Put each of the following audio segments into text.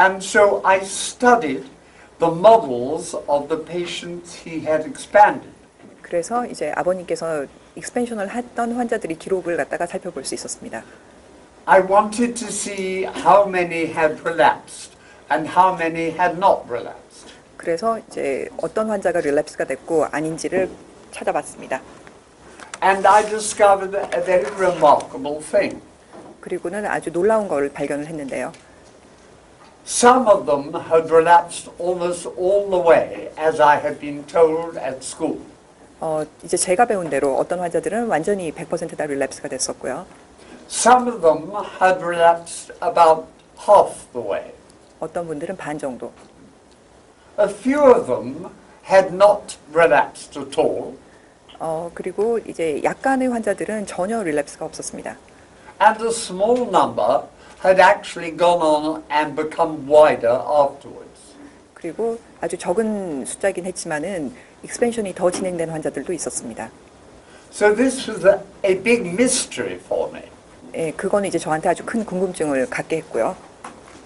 And so I studied the models of the patients he had expanded. 그래서 이제 아버님께서 익스펜션을 했던 환자들이 기록을 갖다가 살펴볼 수 있었습니다. I wanted to see how many had relapsed and how many had not relapsed. 그래서 이제 어떤 환자가 릴랩스가 됐고 아닌지를 찾아봤습니다. And I discovered a very remarkable thing. 그리고는 아주 놀라운 걸 발견을 했는데요. Some of them had relapsed almost all the way, as I had been told at school. 이제 제가 배운 대로 어떤 환자들은 완전히 100% 다 릴랩스가 됐었고요. Some of them had relapsed about half the way. 어떤 분들은 반 정도. A few of them had not relapsed at all. 그리고 이제 약간의 환자들은 전혀 릴랩스가 없었습니다. And a small number had actually gone on and become wider afterwards. 그리고 아주 적은 숫자이긴 했지만은 익스펜션이 더 진행된 환자들도 있었습니다. So this was a big mystery for me. 예, 그거는 이제 저한테 아주 큰 궁금증을 갖게 했고요.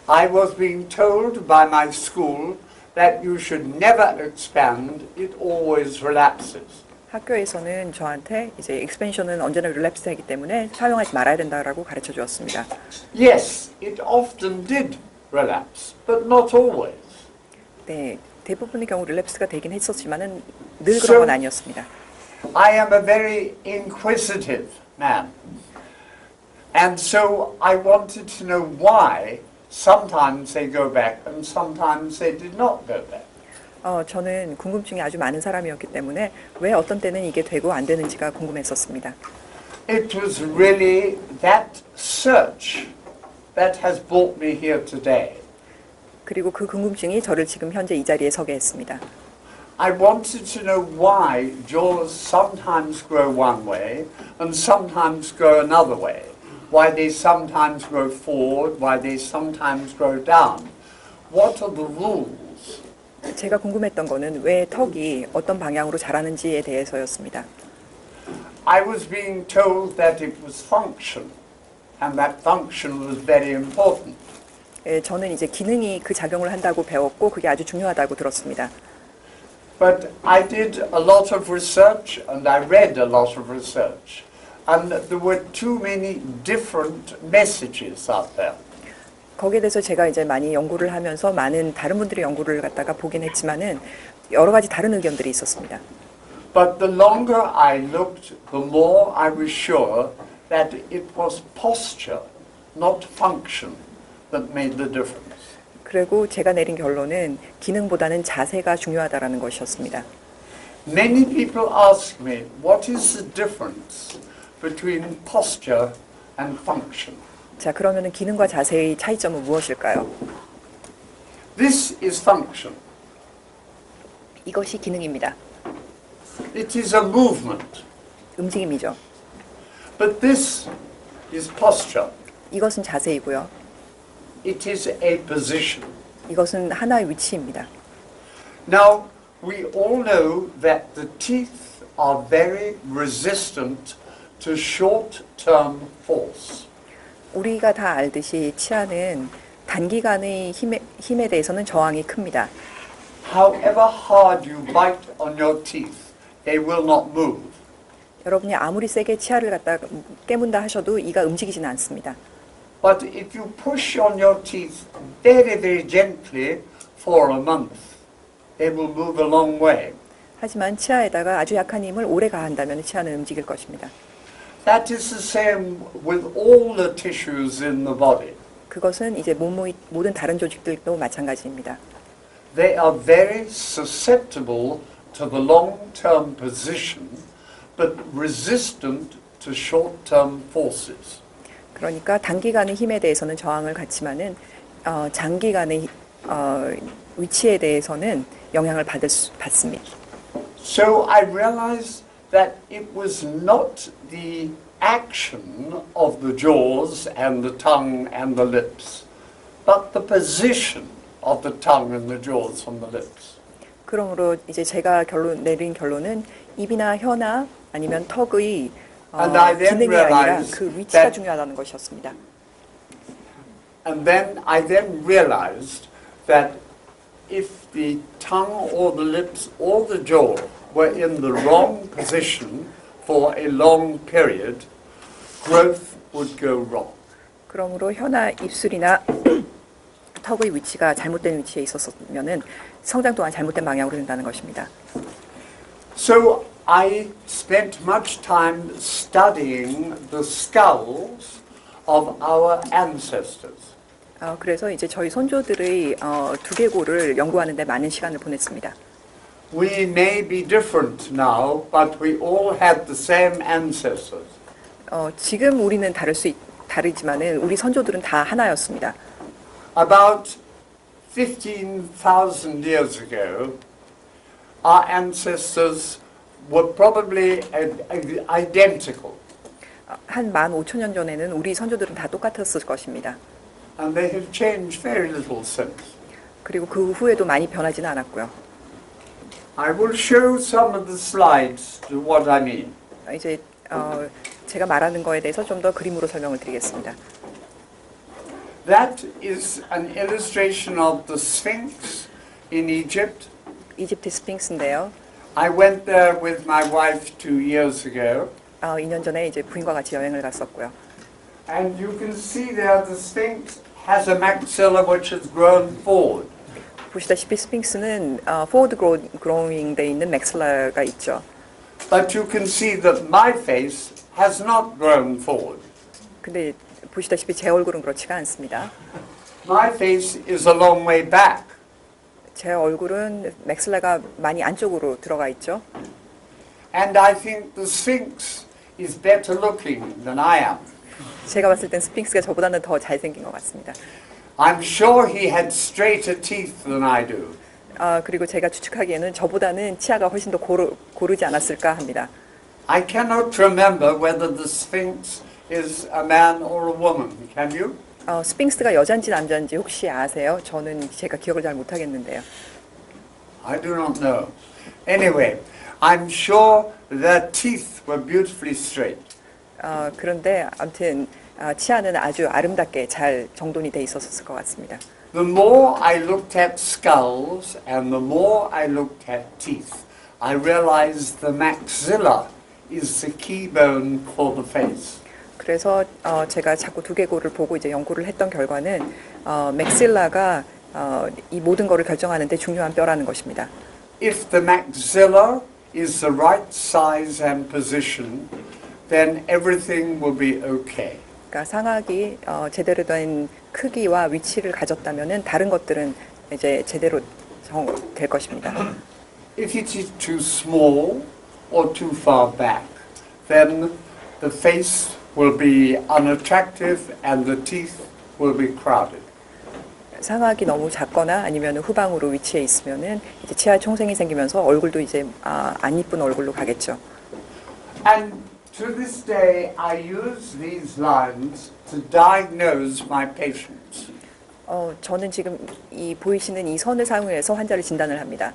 I was being told by my school that you should never expand, it always relapses. 학교에서는 저한테 이제 익스펜션은 언제나 릴랩스하기 때문에 사용하지 말아야 된다라고 가르쳐 주었습니다. Yes, it often did relapse, but not always. 네, 대부분의 경우 릴랩스가 되긴 했었지만은 늘 그런 건 아니었습니다. I am a very inquisitive man. And so I wanted to know why sometimes they go back and sometimes they did not go back. 저는 궁금증이 아주 많은 사람이었기 때문에 왜 어떤 때는 이게 되고 안 되는지가 궁금했었습니다. It was really that search that has brought me here today. 그리고 그 궁금증이 저를 지금 현재 이 자리에 서게 했습니다. I wanted to know why jaws sometimes grow one way and sometimes grow another way. Why they sometimes grow forward, why they sometimes grow down. What are the rules? 제가 궁금했던 거는 왜 턱이 어떤 방향으로 자라는지에 대해서였습니다. I was being told that it was function, and that function was very important. 저는 이제 기능이 그 작용을 한다고 배웠고 그게 아주 중요하다고 들었습니다. But I did a lot of research and I read a lot of research, and there were too many different messages out there. 거기에 대해서 제가 이제 많이 연구를 하면서 많은 다른 분들의 연구를 갖다가 보긴 했지만은 여러 가지 다른 의견들이 있었습니다. But the longer I looked, the more I was sure that it was posture, not function, that made the difference. 그리고 제가 내린 결론은 기능보다는 자세가 중요하다라는 것이었습니다. Many people ask me, what is the difference between posture and function? 자, 그러면은 기능과 자세의 차이점은 무엇일까요? This is function. 이것이 기능입니다. It is a movement. 움직임이죠. But this is posture. 이것은 자세이고요. It is a position. 이것은 하나의 위치입니다. Now, we all know that the teeth are very resistant to short-term force. 우리가 다 알듯이 치아는 단기간의 힘에 대해서는 저항이 큽니다. However hard you bite on your teeth, they will not move. 여러분이 아무리 세게 치아를 갖다 깨문다 하셔도 이가 움직이지는 않습니다. But if you push on your teeth very, very gently for a month, they will move a long way. 하지만 치아에다가 아주 약한 힘을 오래 가한다면 치아는 움직일 것입니다. That is the same with all the tissues in the body. 그것은 이제 몸의 모든 다른 조직들도 마찬가지입니다. They are very susceptible to the long-term position, but resistant to short-term forces. 그러니까 단기간의 힘에 대해서는 저항을 갖지만은 장기간의 위치에 대해서는 영향을 받습니다. So I realized that it was not the action of the jaws and the tongue and the lips, but the position of the tongue and the jaws and the lips. 그러므로 이제 제가 내린 결론은 입이나 혀나 아니면 턱의 기능이 아니라 그 위치가 중요하다는 것이었습니다. And then I realized that if the tongue or the lips or the jaw were in the wrong position for a long period, growth would go wrong. 그러므로 혀나 입술이나 턱의 위치가 잘못된 위치에 있었으면은 성장 또한 잘못된 방향으로 된다는 것입니다. So I spent much time studying the skulls of our ancestors. 그래서 이제 저희 선조들의 두개골을 연구하는 데 많은 시간을 보냈습니다. We may be different now, but we all had the same ancestors. 지금 우리는 다르지만은 우리 선조들은 다 하나였습니다. About 15,000 years ago, our ancestors were probably identical. 한 15,000년 전에는 우리 선조들은 다 똑같았을 것입니다. And they have changed very little since. 그리고 그 후에도 많이 변하지는 않았고요. I will show some of the slides to what I mean. 이제 제가 말하는 거에 대해서 좀 더 그림으로 설명을 드리겠습니다. That is an illustration of the Sphinx in Egypt. 이집트 스핑크스인데요. I went there with my wife 2 years ago. 2년 전에 이제 부인과 같이 여행을 갔었고요. And you can see there the Sphinx has a maxilla which has grown forward. 보시다시피 스핑크스는 forward growing 돼 있는 맥슬라가 있죠. But you can see that my face has not grown forward. 근데 보시다시피 제 얼굴은 그렇지가 않습니다. My face is a long way back. 제 얼굴은 맥슬라가 많이 안쪽으로 들어가 있죠. And I think the Sphinx is better looking than I am. 제가 봤을 땐 스핑크스가 저보다는 더 잘생긴 것 같습니다. I'm sure he had straighter teeth than I do. 그리고 제가 추측하기에는 저보다는 치아가 훨씬 더 고르지 않았을까 합니다. I cannot remember whether the Sphinx is a man or a woman. Can you? 스핑크스가 여잔지 남잔지 혹시 아세요? 저는 제가 기억을 잘 못하겠는데요. I do not know. Anyway, I'm sure their teeth were beautifully straight. 그런데 아무튼 치아는 아주 아름답게 잘 정돈이 돼 있었을 것 같습니다. The more I looked at skulls and the more I looked at teeth, I realized the maxilla is the key bone for the face. 그래서 제가 자꾸 두개골을 보고 이제 연구를 했던 결과는 맥실라가 이 모든 것을 결정하는데 중요한 뼈라는 것입니다. If the maxilla is the right size and position, then everything will be okay. 그러니까 상악이 제대로 된 크기와 위치를 가졌다면은 다른 것들은 이제 제대로 될 것입니다. If it is too small or too far back, then the face will be unattractive and the teeth will be crowded. 상악이 너무 작거나 아니면 후방으로 위치해 있으면은 이제 치아 총생이 생기면서 얼굴도 이제 안 이쁜 얼굴로 가겠죠. And to this day, I use these lines to diagnose my patients. 저는 지금 이 보이시는 이 선을 사용해서 환자를 진단을 합니다.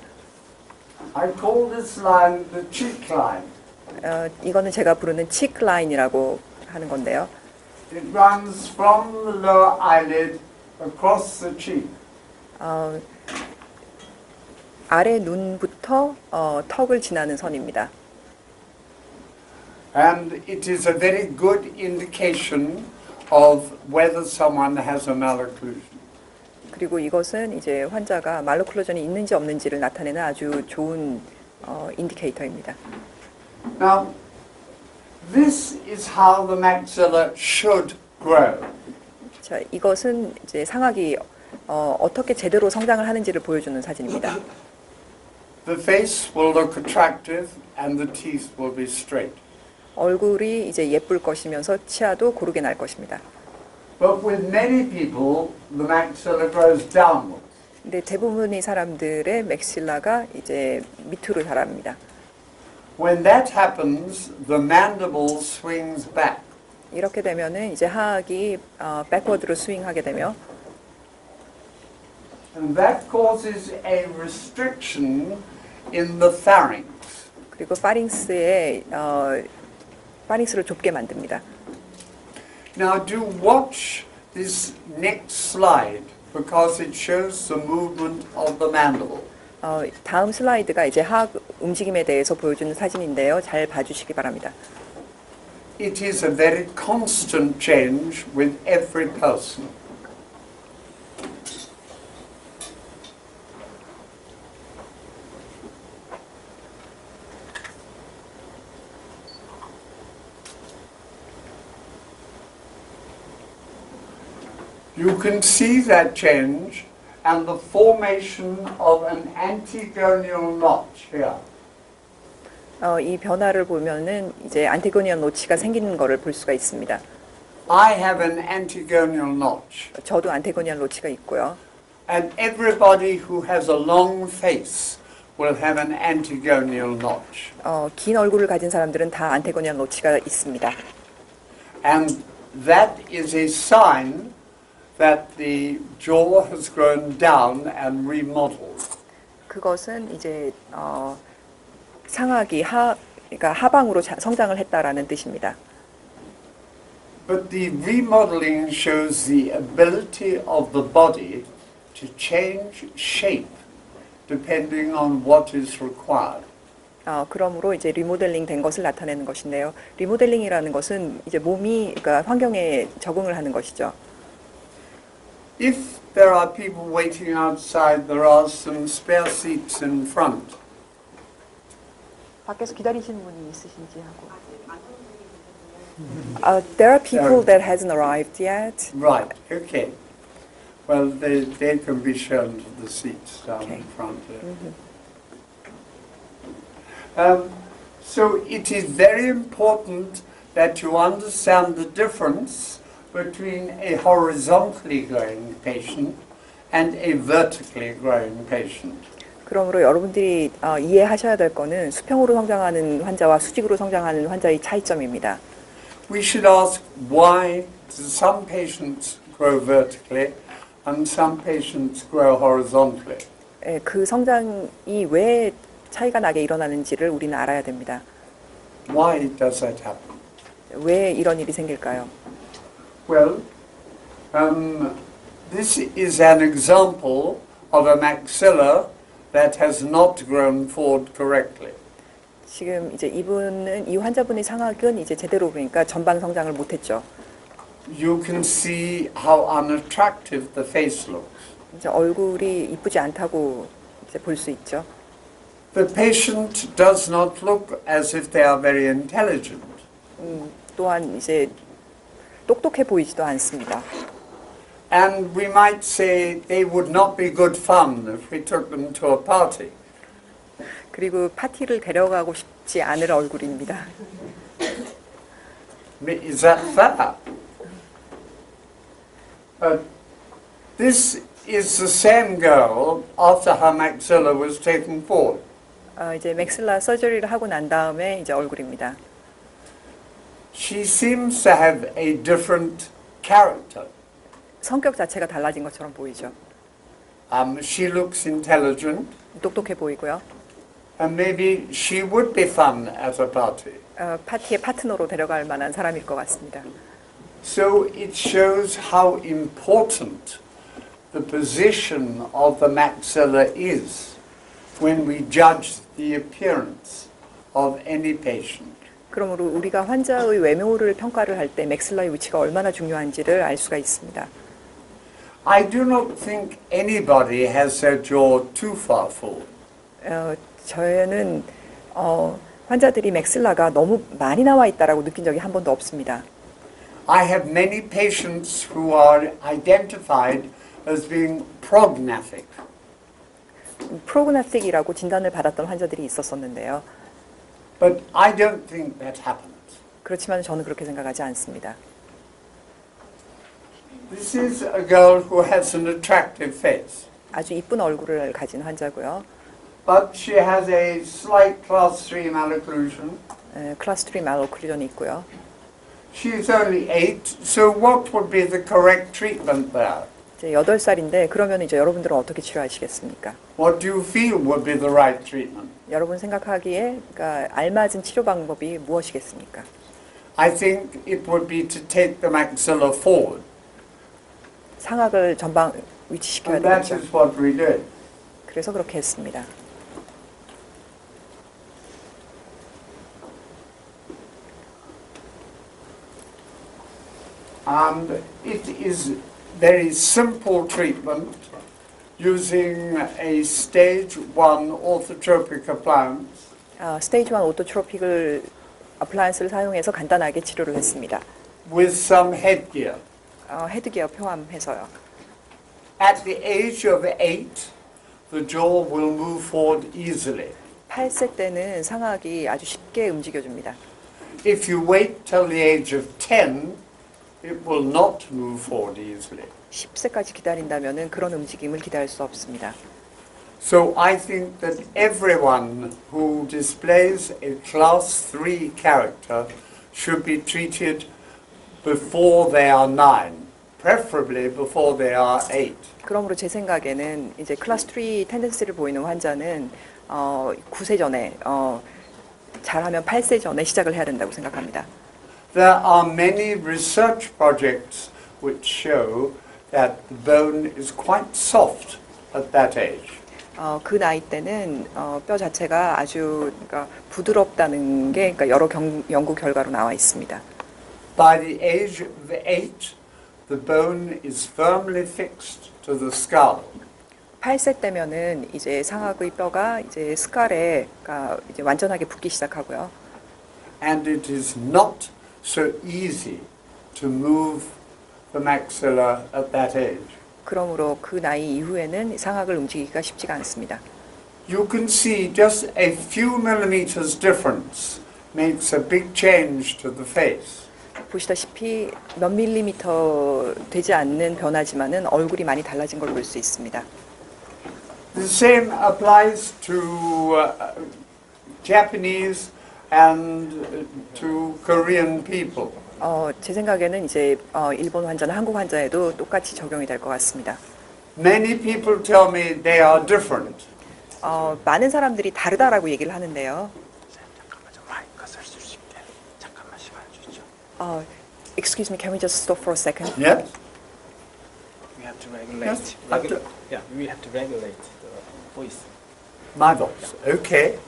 I call this line the cheek line. 이거는 제가 부르는 cheek line이라고 하는 건데요. It runs from the lower eyelid across the cheek. 아래 눈부터 턱을 지나는 선입니다. And it is a very good indication of whether someone has a malocclusion. 그리고 이것은 이제 환자가 말로클로전이 있는지 없는지를 나타내는 아주 좋은 인디케이터입니다. Now, this is how the maxilla should grow. 자, 이것은 이제 상악이 어떻게 제대로 성장을 하는지를 보여주는 사진입니다. The face will look attractive and the teeth will be straight. 얼굴이 이제 예쁠 것이면서 치아도 고르게 날 것입니다. But with many people, the maxilla grows downwards. 근데 대부분의 사람들의 맥실라가 이제 밑으로 자랍니다. When that happens, the mandible swings back. 이렇게 되면은 이제 하악이 백워드로 스윙하게 되며 And that causes a restriction in the pharynx. 그리고 파링스를 좁게 만듭니다. Now do watch this next slide because it shows the movement of the mandible. 다음 슬라이드가 이제 하악 움직임에 대해서 보여주는 사진인데요. 잘 봐주시기 바랍니다. It is a very constant change with every person. You can see that change and the formation of an antigonial notch here. 이 변화를 보면은 이제 안티고니언 노치가 생기는 것을 볼 수가 있습니다. I have an antigonial notch. 저도 안티고니언 노치가 있고요. And everybody who has a long face will have an antigonial notch. 긴 얼굴을 가진 사람들은 다 안티고니언 노치가 있습니다. And that is a sign that the jaw has grown down and remodeled. 그것은 이제 상악이 그러니까 하방으로 성장을 했다라는 뜻입니다. But the remodeling shows the ability of the body to change shape depending on what is required. 그러므로 이제 리모델링 된 것을 나타내는 것인데요. 리모델링이라는 것은 이제 몸이 그러니까 환경에 적응을 하는 것이죠. If there are people waiting outside, there are some spare seats in front. 밖에서 기다리시는 분이 있으신지 하고. There are people that hasn't arrived yet. Right. Okay. Well, they can be shown to the seats down in front there. So it is very important that you understand the difference between a horizontally growing patient and a vertically growing patient. 그러므로 여러분들이 이해하셔야 될 거는 수평으로 성장하는 환자와 수직으로 성장하는 환자의 차이점입니다. We should ask why do some patients grow vertically and some patients grow horizontally. 그 성장이 왜 차이가 나게 일어나는지를 우리는 알아야 됩니다. Why does that happen? 왜 이런 일이 생길까요? Well, this is an example of a maxilla that has not grown forward correctly. 지금 이제 이 환자분의 상악은 이제 제대로 그러니까 전방 성장을 못했죠. You can see how unattractive the face looks. 이제 얼굴이 이쁘지 않다고 이제 볼 수 있죠. The patient does not look as if they are very intelligent. 또한 이제 똑똑해 보이지도 않습니다. And we might say they would not be good fun if we took them to a party. 그리고 파티를 데려가고 싶지 않을 얼굴입니다. Is that fair? This is the same girl after her maxilla was taken forward. 이제 맥실라 서저리를 하고 난 다음에 이제 얼굴입니다. She seems to have a different character. 성격 자체가 달라진 것처럼 보이죠. She looks intelligent. 똑똑해 보이고요. And maybe she would be fun at a party. 파티의 파트너로 데려갈 만한 사람일 것 같습니다. So it shows how important the position of the maxilla is when we judge the appearance of any patient. 그러므로 우리가 환자의 외모를 평가를 할 때 맥실라의 위치가 얼마나 중요한지를 알 수가 있습니다. I do not think anybody has their jaw too far forward. 저는 환자들이 맥실라가 너무 많이 나와 있다라고 느낀 적이 한 번도 없습니다. I have many patients who are identified as being prognathic. 프로그나틱이라고 진단을 받았던 환자들이 있었었는데요. But I don't think that happens. 그렇지만 저는 그렇게 생각하지 않습니다. This is a girl who has an attractive face. 아주 이쁜 얼굴을 가진 환자고요. But she has a slight class 3 malocclusion. 클래스 3 말로클루전이 있고요. She is only 8, so what would be the correct treatment there? 이제 8살인데 그러면 이제 여러분들은 어떻게 치료하시겠습니까? What do you feel would be the right treatment? 여러분 생각하기에 그러니까 알맞은 치료 방법이 무엇이겠습니까? I think it would be to take the maxilla forward. 상악을 전방 위치시켜야 And that 되겠죠. is what we did. 그래서 그렇게 했습니다. And it is very simple treatment using a stage 1 orthotropic appliance. 스테이지 1 오토트로픽을 어플라이언스를 사용해서 간단하게 치료를 했습니다. With some headgear. 헤드기어 포함해서요. At the age of 8, the jaw will move forward easily. 8세 때는 상악이 아주 쉽게 움직여줍니다. If you wait till the age of 10, it will not move forward easily. 10세까지 기다린다면 그런 움직임을 기다릴 수 없습니다. So I think that everyone who displays a class 3 character should be treated before they are 9, preferably before they are 8. 그러므로 제 생각에는 이제 클래스 3 텐den시를 보이는 환자는 9세 전에 잘하면 8세 전에 시작을 해야 된다고 생각합니다. There are many research projects which show that the bone is quite soft at that age. 그 나이 때는 뼈 자체가 아주 그러니까 부드럽다는 게 그러니까 여러 연구 결과로 나와 있습니다. By the age of 8, the bone is firmly fixed to the skull. 8세 때면은 이제 상악의 뼈가 이제 스칼에 그러니까 이제 완전하게 붙기 시작하고요. And it is not so easy to move the maxilla at that age. 그러므로 그 나이 이후에는 상악을 움직이기가 쉽지가 않습니다. You can see just a few millimeters difference makes a big change to the face. 보시다시피 몇 밀리미터 되지 않는 변화지만은 얼굴이 많이 달라진 걸 볼 수 있습니다. The same applies to Japanese and to Korean people. 제 생각에는 이제 일본 환자나 한국 환자에도 똑같이 적용이 될 것 같습니다. Many people tell me they are different. 많은 사람들이 다르다라고 얘기를 하는데요. 잠깐만 좀 마이크 쓸 수 있게 잠깐만 시간 주시죠. Excuse me, can we just stop for a second? Yes? We have to regulate. Yes, Yeah, we have to regulate the voice. My voice. Okay.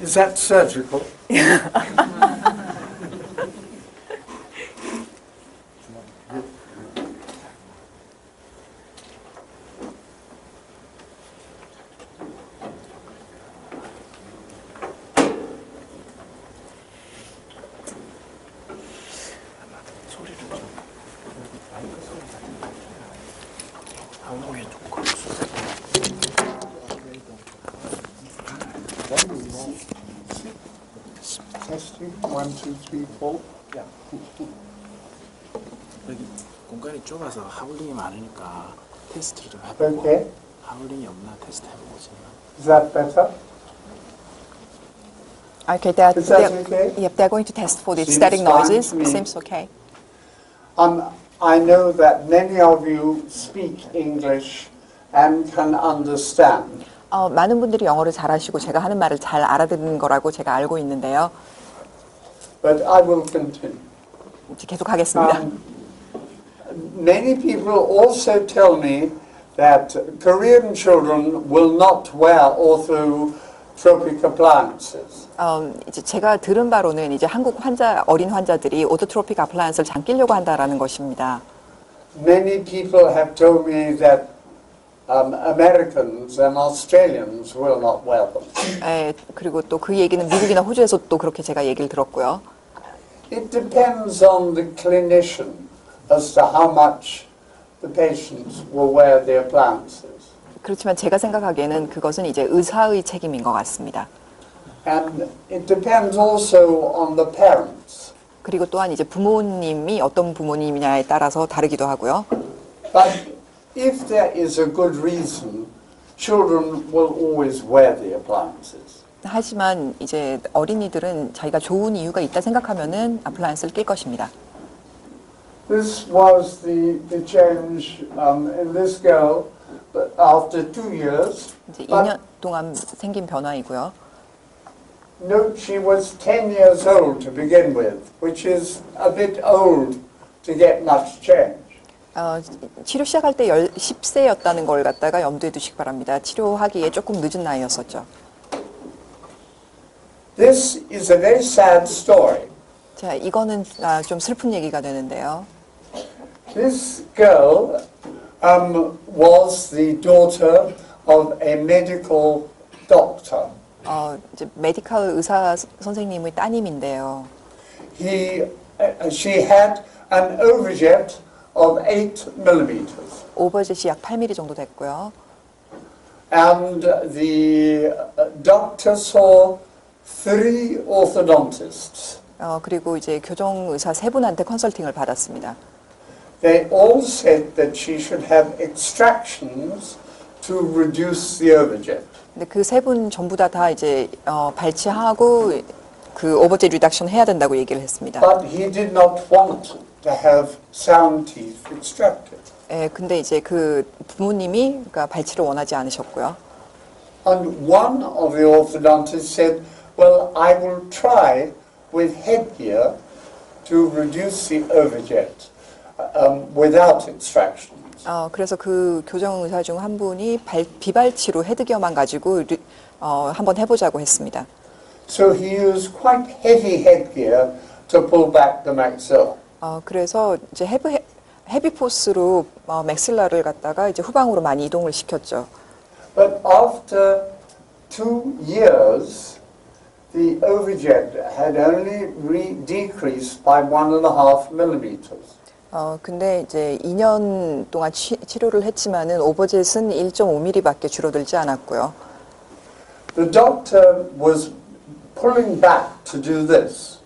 Is that surgical? 소리를 좀 마이크 소리가 좀 위에 조금 Testing. 1, 2, 3, 4. 여기 공간이 좁아서 하울링이 많으니까 테스트를 좀 해보고 Okay. 하울링이 없나 테스트 해보고 지금. Is that better? Okay, Is that okay? yep, they're going to test for the Seems static fine noises. to me. Seems okay. I know that many of you speak English and can understand. 많은 분들이 영어를 잘하시고 제가 하는 말을 잘 알아듣는 거라고 제가 알고 있는데요. But I will continue. 이제 계속 하겠습니다. Many people also tell me that Korean children will not wear orthotropic appliances. 이제 제가 들은 바로는 이제 한국 어린 환자들이 오토트로픽 어플라이언스를 안 끼려고 한다라는 것입니다. Many people have told me that Americans and Australians will not wear them. 그리고 또 그 얘기는 미국이나 호주에서 또 그렇게 제가 얘기를 들었고요. It depends on the clinician as to how much the patients will wear the appliances. 그렇지만 제가 생각하기에는 그것은 이제 의사의 책임인 것 같습니다. And it depends also on the parents. 그리고 또한 이제 부모님이 어떤 부모님이냐에 따라서 다르기도 하고요. But if there is a good reason, children will always wear the appliances. 하지만 이제 어린이들은 자기가 좋은 이유가 있다 생각하면은 어플라이언스를 낄 것입니다. This was the change in this girl after 2 years. 이제 2년 동안 생긴 변화이고요. Note she was 10 years old to begin with, which is a bit old to get much change. 치료 시작할 때 10세였다는 걸 갖다가 염두에 두시기 바랍니다. 치료하기에 조금 늦은 나이였었죠. This is a very sad story. 자, 이거는 좀 슬픈 얘기가 되는데요. This girl was the daughter of a medical doctor. 이제 메디컬 의사 선생님의 따님인데요. She had an overjet of 8 millimeters. 오버젯이 약 8mm 정도 됐고요. And the doctor saw 3 orthodontists. 그리고 이제 교정 의사 3분한테 컨설팅을 받았습니다. They all said that she should have extractions to reduce the overjet. 근데 그 3분 전부 다 이제 발치하고 그 오버젯 리덕션 해야 된다고 얘기를 했습니다. But he did not want to have sound teeth extracted. 예, 근데 이제 그 부모님이 그러니까 발치를 원하지 않으셨고요. And one of the orthodontists said, well, I will try with headgear to reduce the overjet without extractions. 그래서 그 교정 의사 중 한 분이 비발치로 헤드기어만 가지고 한번 해보자고 했습니다. So he used quite heavy headgear to pull back the maxilla. 그래서 이제 헤비 포스로 맥실라를 갖다가 이제 후방으로 많이 이동을 시켰죠. But after 2 years, the overjet had only decreased by 1.5 millimeters. 근데 이제 2년 동안 치료를 했지만은 오버젯은 1.5mm밖에 줄어들지 않았고요. The doctor was pulling back to do this.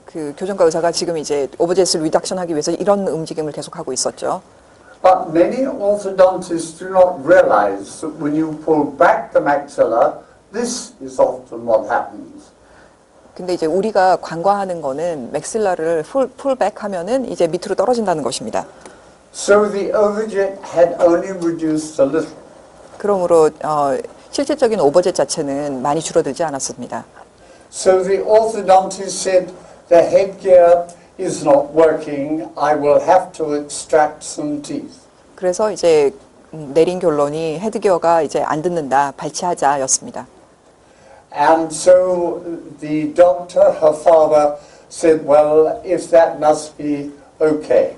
그 교정과 의사가 지금 이제 오버젯을 리덕션하기 위해서 이런 움직임을 계속하고 있었죠. But many orthodontists do not realize that when you pull back the maxilla, this is often what happens. 근데 이제 우리가 간과하는 거는 맥실라를 풀백 하면은 이제 밑으로 떨어진다는 것입니다. So the overjet had only reduced a little. 그러므로 실질적인 오버젯 자체는 많이 줄어들지 않았습니다. So the orthodontist said, the headgear is not working. I will have to extract some teeth. 그래서 이제 내린 결론이 헤드기어가 이제 안 듣는다, 발치하자였습니다. And so the doctor, her father, said, well, if that must be okay.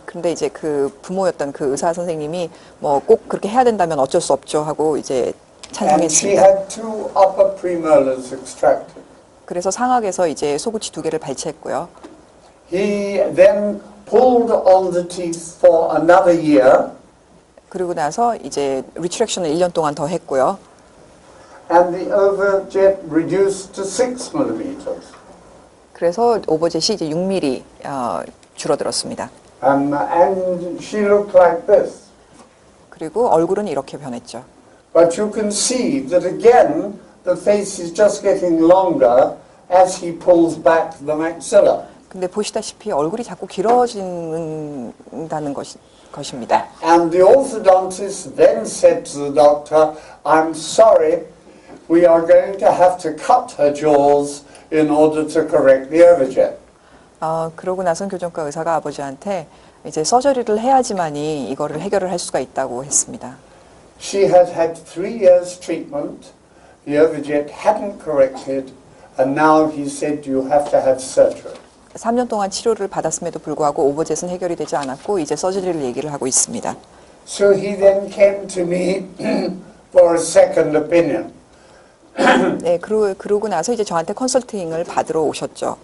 근데 이제 그 부모였던 그 의사 선생님이 뭐 꼭 그렇게 해야 된다면 어쩔 수 없죠 하고 이제 And she 찬성했습니다. had 2 upper premolars extracted. 그래서 상악에서 이제 소구치 2개를 발치했고요. He then pulled on the teeth for another year. 그리고 나서 이제 리트랙션을 1년 동안 더 했고요. And the overjet reduced to 6 millimeters. 그래서 오버젯이 이제 6mm 줄어들었습니다. And she looked like this. 그리고 얼굴은 이렇게 변했죠. But you can see that again, the face is just getting longer as he pulls back the maxilla. 근데 보시다시피 얼굴이 자꾸 길어진다는 것입니다. And the orthodontist then said to the doctor, I'm sorry, we are going to have to cut her jaws in order to correct the overjet. 그러고 나선 교정과 의사가 아버지한테 이제 서저리를 해야지만이 이거를 해결을 할 수가 있다고 했습니다. She had had 3 years treatment, the overjet hadn't corrected, and now he said you have to have surgery. 3년 동안 치료를 받았음에도 불구하고 오버젯은 해결이 되지 않았고 이제 서저리를 얘기를 하고 있습니다. So he then came to me for a second opinion. 네, 그러고 나서 이제 저한테 컨설팅을 받으러 오셨죠.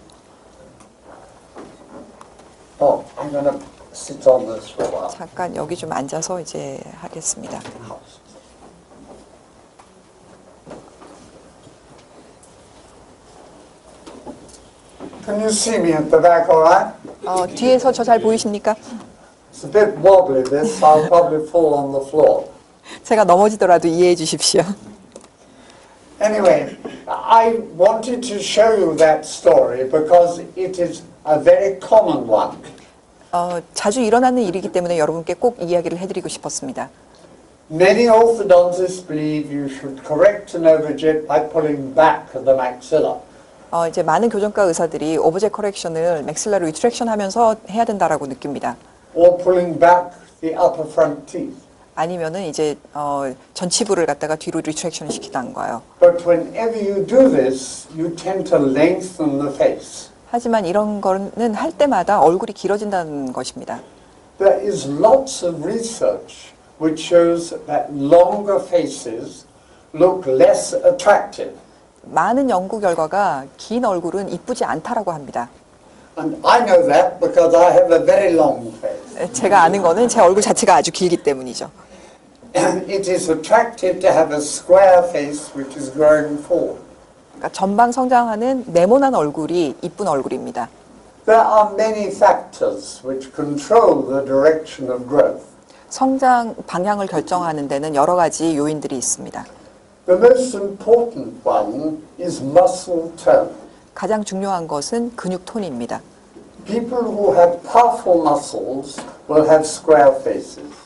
Oh, I'm going to sit on this for a while. 잠깐 여기 좀 앉아서 이제 하겠습니다. Can you see me at the back all right? 뒤에서 저 잘 보이십니까? It's a bit wobbly this, I'll probably fall on the floor. 제가 넘어지더라도 이해해 주십시오. Anyway, I wanted to show you that story because it is a very common one. 자주 일어나는 일이기 때문에 여러분께 꼭 이야기를 해드리고 싶었습니다. Many orthodontists believe you should correct an overjet by pulling back the maxilla. 이제 많은 교정과 의사들이 오브젝 커렉션을 맥실라로 리트랙션 하면서 해야 된다라고 느낍니다. or pulling back the upper front teeth. 아니면은 이제 전치부를 갖다가 뒤로 리트랙션을 시키다는 거예요. But whenever you do this, you tend to lengthen the face. 하지만 이런 거는 할 때마다 얼굴이 길어진다는 것입니다. There is lots of research which shows that longer faces look less attractive. 많은 연구 결과가 긴 얼굴은 이쁘지 않다라고 합니다. And I know that because I have a very long face. 제가 아는 거는 제 얼굴 자체가 아주 길기 때문이죠. It is attractive to have a square face which is growing forward. 그러니까 전방 성장하는 네모난 얼굴이 이쁜 얼굴입니다. There are many factors which control the direction of growth. 성장 방향을 결정하는 데는 여러 가지 요인들이 있습니다. The most important one is muscle tone. 가장 중요한 것은 근육 톤입니다. People who have powerful muscles will have square faces.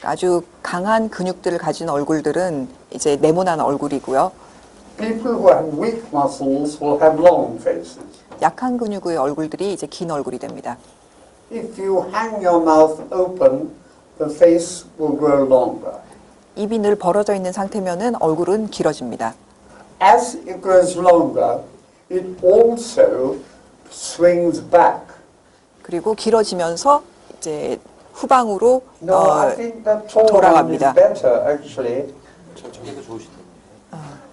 아주 강한 근육들을 가진 얼굴들은 이제 네모난 얼굴이고요. People who have weak muscles will have long faces. 약한 근육의 얼굴들이 이제 긴 얼굴이 됩니다. If you hang your mouth open, the face will grow longer. 입이 늘 벌어져 있는 상태면은 얼굴은 길어집니다. As it grows longer, it also swings back. 그리고 길어지면서 이제 후방으로 No, I think that tall one is 돌아갑니다. better, actually. 저게 더 좋으시다.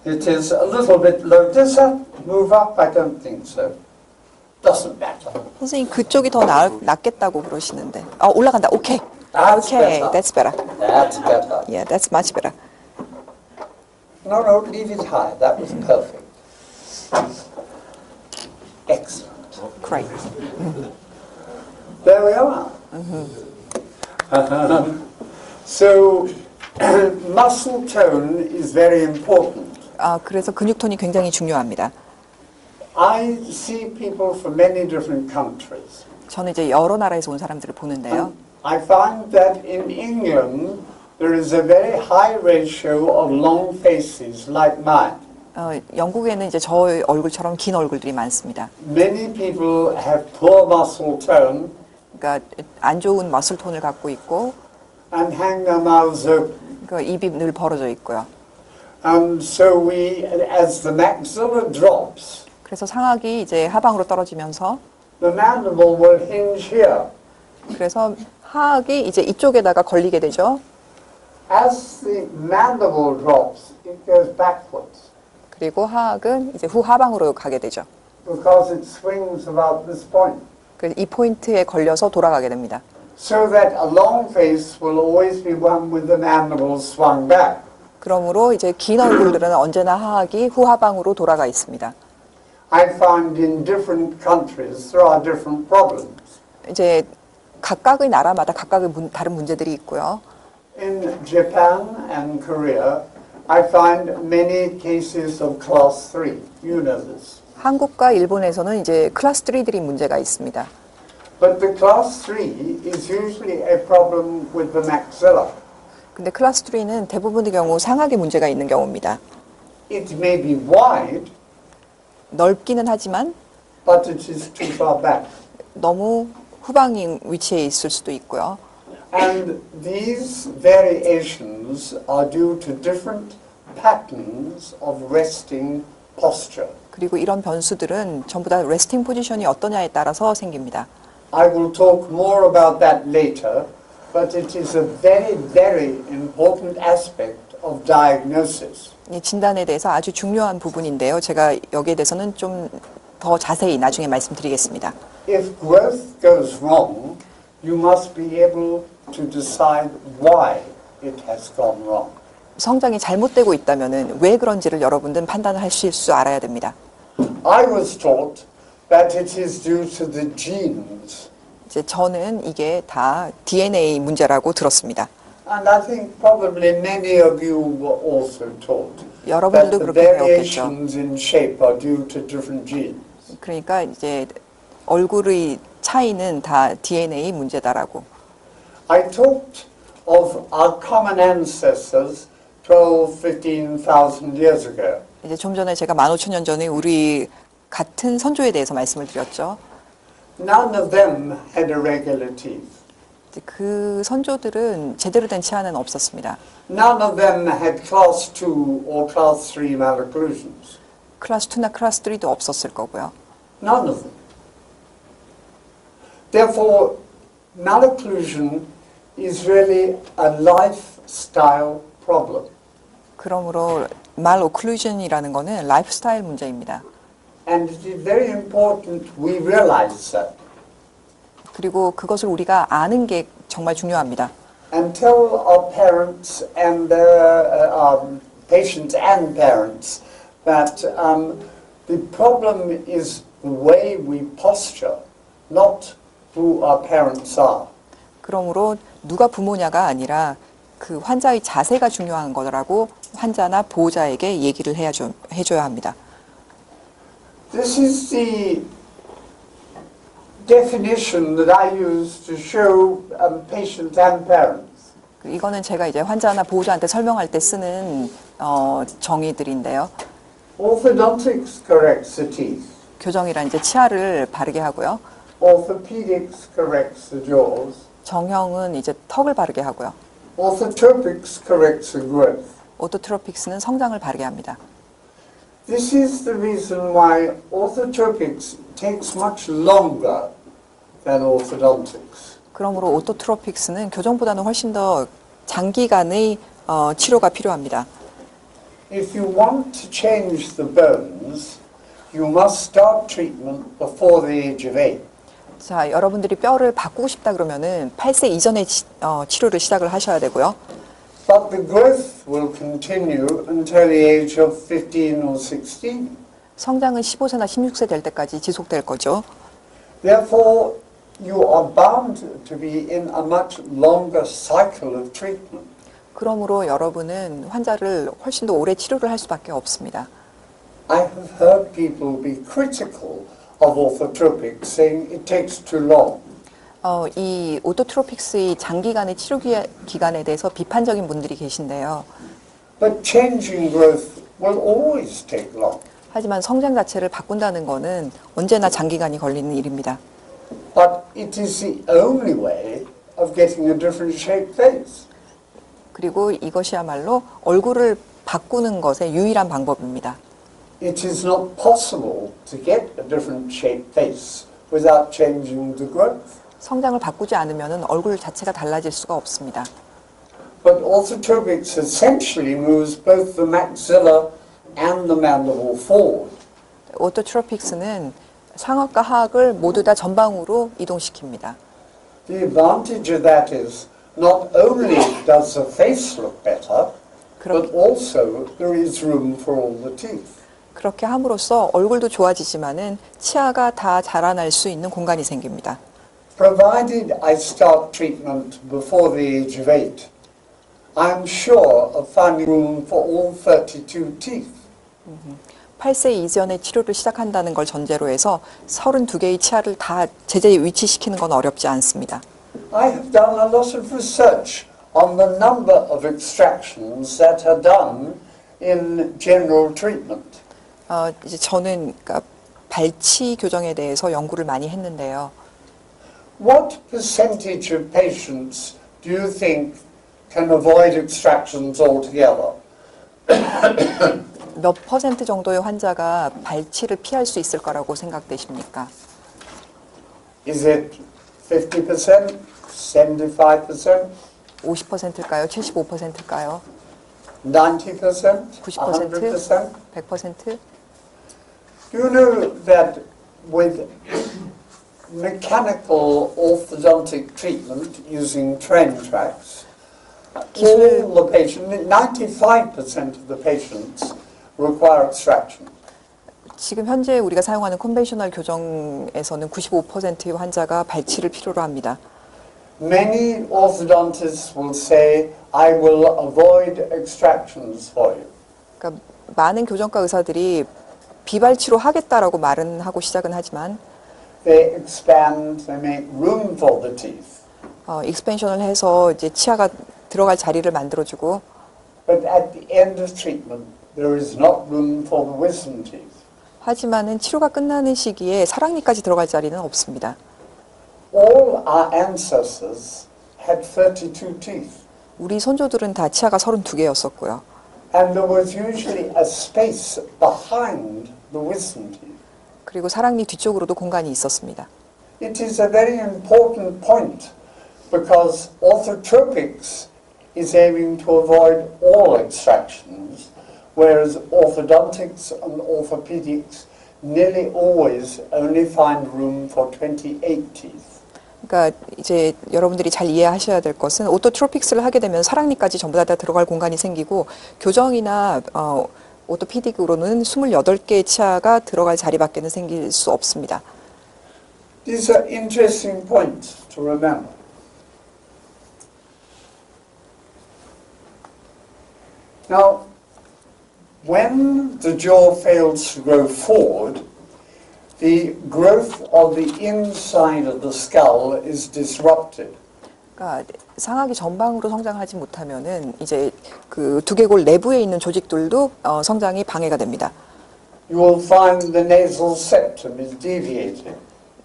It is a little bit low. Does that move up? I don't think so. Doesn't matter. 선생님 그쪽이 더 낫겠다고 그러시는데. 올라간다. 오케이. That's 오케이. better. That's better. That's better. Yeah, that's much better. No, leave it high. That was perfect. Excellent. Great. There we are. So, muscle tone is very important. 그래서 근육 톤이 굉장히 중요합니다. I see people from many different countries. 저는 이제 여러 나라에서 온 사람들을 보는데요. I find that in England there is a very high ratio of long faces like mine. 영국에는 이제 저의 얼굴처럼 긴 얼굴들이 많습니다. Many people have poor muscle tone 그러니까 안 좋은 머슬 톤을 갖고 있고, and hang their mouths open. 그 입이 늘 벌어져 있고요. So we, as the maxilla drops, 그래서 상악이 이제 하방으로 떨어지면서, the mandible will hinge here. 그래서 하악이 이제 이쪽에다가 걸리게 되죠. As the mandible drops, it goes backwards 그리고 하악은 이제 후하방으로 가게 되죠. because it swings about this point. 그래서 이 포인트에 걸려서 돌아가게 됩니다. So that a long face will always be one with the mandible swung back. 그러므로 이제 긴 얼굴들은 언제나 하악이 후하방으로 돌아가 있습니다. I find in different countries there are different problems. 이제 각각의 나라마다 각각의 다른 문제들이 있고요. In Japan and Korea, I find many cases of class 3. You know this. 한국과 일본에서는 이제 클래스 3들이 문제가 있습니다. But the class 3 is usually a problem with the maxilla. 근데 클래스 3는 대부분의 경우 상악의 문제가 있는 경우입니다. It may be wide, 넓기는 하지만 but it is too far back. 너무 후방인 위치에 있을 수도 있고요. And these variations are due to different patterns of resting posture. 그리고 이런 변수들은 전부 다 레스팅 포지션이 어떠냐에 따라서 생깁니다. I will talk more about that later, but it is a very, very important aspect of diagnosis. 이 진단에 대해서 아주 중요한 부분인데요. 제가 여기에 대해서는 좀 더 자세히 나중에 말씀드리겠습니다. If growth goes wrong, you must be able to decide why it has gone wrong. 성장이 잘못되고 있다면은 왜 그런지를 여러분들은 판단을 하실 줄 알아야 됩니다. I was taught that it is due to the genes. 이제 저는 이게 다 DNA 문제라고 들었습니다. And I think probably many of you were also taught that 여러분들도 the 그렇게 배웠겠죠. variations in shape are due to different genes. 그러니까 이제 얼굴의 차이는 다 DNA 문제다라고. I talked of our common ancestors 15,000 years ago. 이제 좀 전에 제가 15,000년 전에 우리 같은 선조에 대해서 말씀을 드렸죠. None of them had irregular teeth. 그 선조들은 제대로 된 치아는 없었습니다. None of them had class 2 or class 3 malocclusions. 클래스 2나 클래스 3도 없었을 거고요. None of them. Therefore, malocclusion is really a lifestyle problem. 그러므로 말오클루전이라는 거는 라이프스타일 문제입니다. And it is very important we realize that 그리고 그것을 우리가 아는 게 정말 중요합니다. and tell our parents and their patients and parents that the problem is the way we posture, not who our parents are. 그러므로 누가 부모냐가 아니라 그 환자의 자세가 중요한 거라고 환자나 보호자에게 얘기를 해줘야 합니다. This is the definition that I use to show patients and parents. 이거는 제가 이제 환자나 보호자한테 설명할 때 쓰는 정의들인데요. Orthodontics corrects the teeth. 교정이란 이제 치아를 바르게 하고요. Orthopedics corrects the jaws. 정형은 이제 턱을 바르게 하고요. Orthotropics corrects the growth. 오토트로픽스는 성장을 바르게 합니다. This is the reason why orthotropics takes much longer than orthodontics. 그러므로 오토트로픽스는 교정보다는 훨씬 더 장기간의 치료가 필요합니다. If you want to change the bones, you must start treatment before the age of 8. 자, 여러분들이 뼈를 바꾸고 싶다 그러면은 8세 이전에 치료를 시작을 하셔야 되고요. But the growth will continue until the age of 15 or 16. 성장은 15세나 16세 될 때까지 지속될 거죠. Therefore, you are bound to be in a much longer cycle of treatment. 그러므로 여러분은 환자를 훨씬 더 오래 치료를 할 수밖에 없습니다. I have heard people be critical of orthotropics, saying it takes too long. 이 오토트로픽스의 장기간의 치료 기간에 대해서 비판적인 분들이 계신데요. But changing growth will always take long. 하지만 성장 자체를 바꾼다는 것은 언제나 장기간이 걸리는 일입니다. But it is the only way of getting a different shaped face. 그리고 이것이야말로 얼굴을 바꾸는 것의 유일한 방법입니다. It is not possible to get a different shaped face without changing the growth. 성장을 바꾸지 않으면 얼굴 자체가 달라질 수가 없습니다. But orthotropics essentially moves both the maxilla and the mandible forward. 오토트로픽스는 상악과 하악을 모두 다 전방으로 이동시킵니다. The advantage of that is not only does the face look better, but also there is room for all the teeth. 그렇게 함으로써 얼굴도 좋아지지만은 치아가 다 자라날 수 있는 공간이 생깁니다. Provided I start treatment before the age of 8, I'm sure of finding room for all 32 teeth. 8세 이전에 치료를 시작한다는 걸 전제로 해서 32개의 치아를 다 제자리에 위치시키는 건 어렵지 않습니다. I have done a lot of research on the number of extractions that are done in general treatment. 이제 저는 그러니까 발치 교정에 대해서 연구를 많이 했는데요. What percentage of patients do you think can avoid extractions altogether? 몇 퍼센트 정도의 환자가 발치를 피할 수 있을 거라고 생각되십니까? Is it 50%, 75%, 50%일까요? 75%일까요? 90%, 90%? 100%? 100%? Do you know that with mechanical orthodontic treatment using train tracks, all the patients, 95% of the patients require extraction. 지금 현재 우리가 사용하는 컨벤셔널 교정에서는 95%의 환자가 발치를 필요로 합니다. Many orthodontists will say, I will avoid extractions for you. 그러니까 많은 교정과 의사들이 비발치로 하겠다라고 말은 하고 시작은 하지만 They expand, they make room for the teeth. 익스펜션을 해서 이제 치아가 들어갈 자리를 만들어주고 But at the end of treatment, there is not room for the wisdom teeth. 하지만은 치료가 끝나는 시기에 사랑니까지 들어갈 자리는 없습니다. All our ancestors had 32 teeth. 우리 선조들은 다 치아가 32개였었고요. And there was usually a space behind the wisdom teeth. 그리고 사랑니 뒤쪽으로도 공간이 있었습니다. It is a very important point because orthotropics is aiming to avoid all extractions, whereas orthodontics and orthopedics nearly always only find room for 28 teeth. 그러니까 이제 여러분들이 잘 이해하셔야 될 것은 오토트로픽스를 하게 되면 사랑니까지 전부 다 들어갈 공간이 생기고 교정이나 오토피딕으로는 28개의 치아가 들어갈 자리밖에는 생길 수 없습니다. These are interesting points to remember. Now, when the jaw fails to grow forward, the growth of the inside of the skull is disrupted. 그러니까 상악이 전방으로 성장하지 못하면은 이제 그 두개골 내부에 있는 조직들도 성장이 방해가 됩니다. You will find the nasal septum is deviated.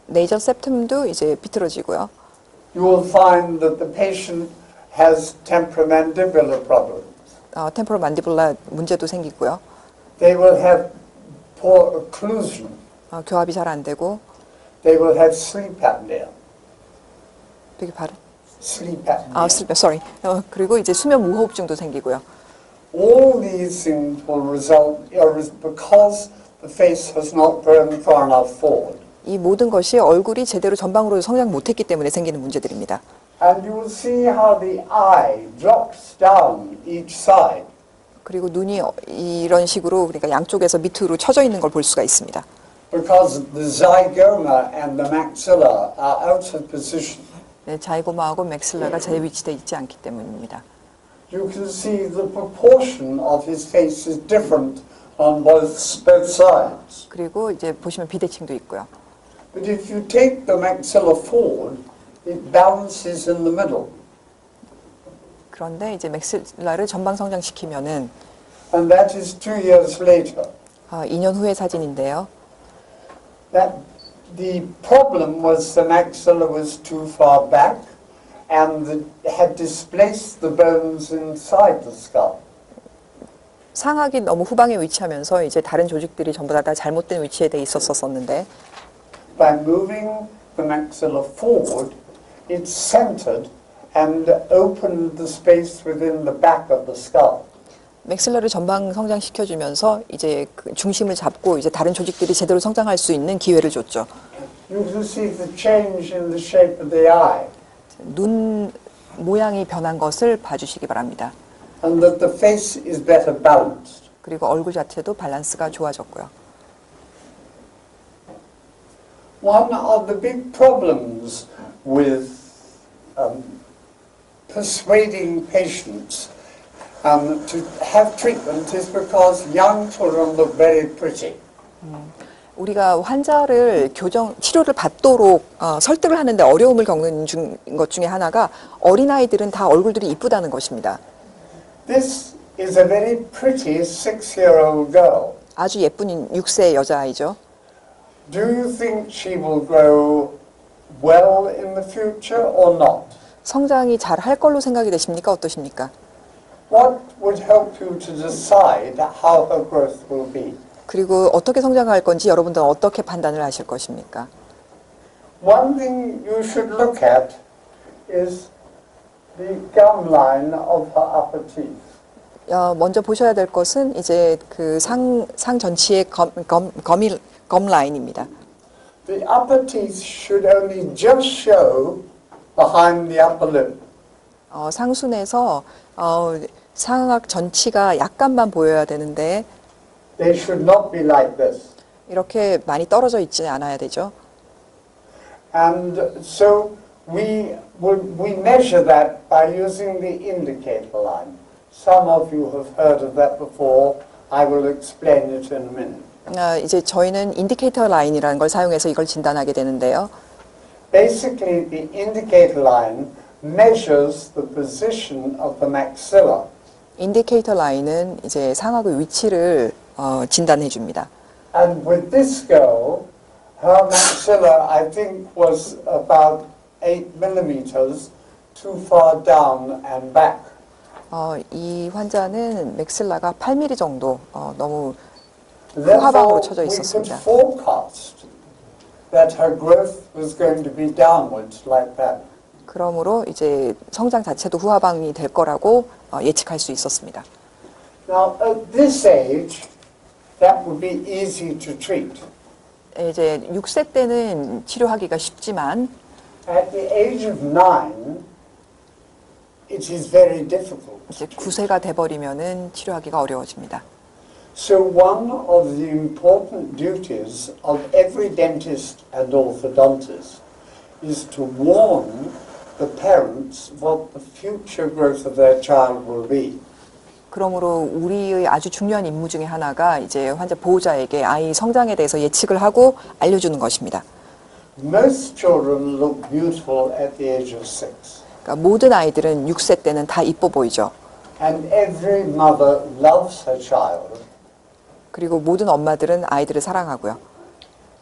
네이저 septum도 이제 비틀어지고요. You will find that the patient has temporomandibular problems. 템포럴 만디블라 문제도 생기고요. They will have poor occlusion. 교합이 잘 안 되고. They will have sleep apnea. 되게 발음. Sleep apnea. sleep, sorry. 그리고 이제 수면 무호흡증도 생기고요. All these things will result because the face has not grown far enough forward. 이 모든 것이 얼굴이 제대로 전방으로 성장 못했기 때문에 생기는 문제들입니다. And you will see how the eye drops down each side. 그리고 눈이 이런 식으로 그러니까 양쪽에서 밑으로 처져 있는 걸 볼 수가 있습니다. Because the zygoma and the maxilla are out of position. 네, 자이고마하고 맥실라가 제 위치되어 있지 않기 때문입니다. You can see the proportion of his face is different on both sides. 그리고 이제 보시면 비대칭도 있고요. But if you take the maxilla forward, it balances in the middle. 그런데 이제 맥실라를 전방 성장시키면은 And that is 2 years later. 2년 후의 사진인데요. That the problem was the maxilla was too far back and had displaced the bones inside the skull. 상악이 너무 후방에 위치하면서 이제 다른 조직들이 전부 다 잘못된 위치에 돼 있었었는데 By moving the maxilla forward, it centered and opened the space within the back of the skull. 맥실라를 전방 성장시켜주면서 이제 그 중심을 잡고 이제 다른 조직들이 제대로 성장할 수 있는 기회를 줬죠. You can see the change in the shape of the eye. 눈 모양이 변한 것을 봐주시기 바랍니다. And that the face is better balanced. 그리고 얼굴 자체도 밸런스가 좋아졌고요. One of the big problems with persuading patients to have treatment is because young children look very pretty. 우리가 환자를 치료를 받도록 설득을 하는데 어려움을 겪는 것 중에 하나가 어린아이들은 다 얼굴들이 이쁘다는 것입니다. This is a very pretty 6-year-old girl. 아주 예쁜 6세 여자아이죠. Do you think she will grow well in the future or not? 성장이 잘 할 걸로 생각이 되십니까? 어떠십니까? What would help you to decide how her growth will be? 그리고 어떻게 성장할 건지 여러분들은 어떻게 판단을 하실 것입니까? One thing you should look at is the gum line of her upper teeth. 먼저 보셔야 될 것은 이제 그 상 전치의 검 라인입니다. The upper teeth should only just show behind the upper lip. 상순에서 상악 전치가 약간만 보여야 되는데 They should not be like this. 이렇게 많이 떨어져 있지 않아야 되죠. And so we measure that by using the indicator line. Some of you have heard of that before. I will explain it in a minute. 이제 저희는 인디케이터 라인이라는 걸 사용해서 이걸 진단하게 되는데요. Basically, the indicator line measures the position of the maxilla. 인디케이터 라인은 이제 상악의 위치를 진단해 줍니다. And with this girl, her maxilla, I think, was about 8 millimeters too far down and back. 이 환자는 맥실라가 8mm 정도 너무 Therefore, 후하방으로 쳐져 we could 있었습니다. forecast that her growth was going to be downwards like that. 그러므로 이제 성장 자체도 후하방이 될 거라고 예측할 수 있었습니다. Now, at this age, that would be easy to treat. 이제 6세 때는 치료하기가 쉽지만 At the age of 9, it is very difficult. 이제 9세가 돼버리면은 치료하기가 어려워집니다. So one of the important duties of every dentist and orthodontist is to warn the parents what the future growth of their child will be. 그러므로 우리의 아주 중요한 임무 중에 하나가 이제 환자 보호자에게 아이 성장에 대해서 예측을 하고 알려주는 것입니다. Most children look beautiful at the age of 6. 그러니까 모든 아이들은 6세 때는 다 이뻐 보이죠. And every mother loves her child. 그리고 모든 엄마들은 아이들을 사랑하고요.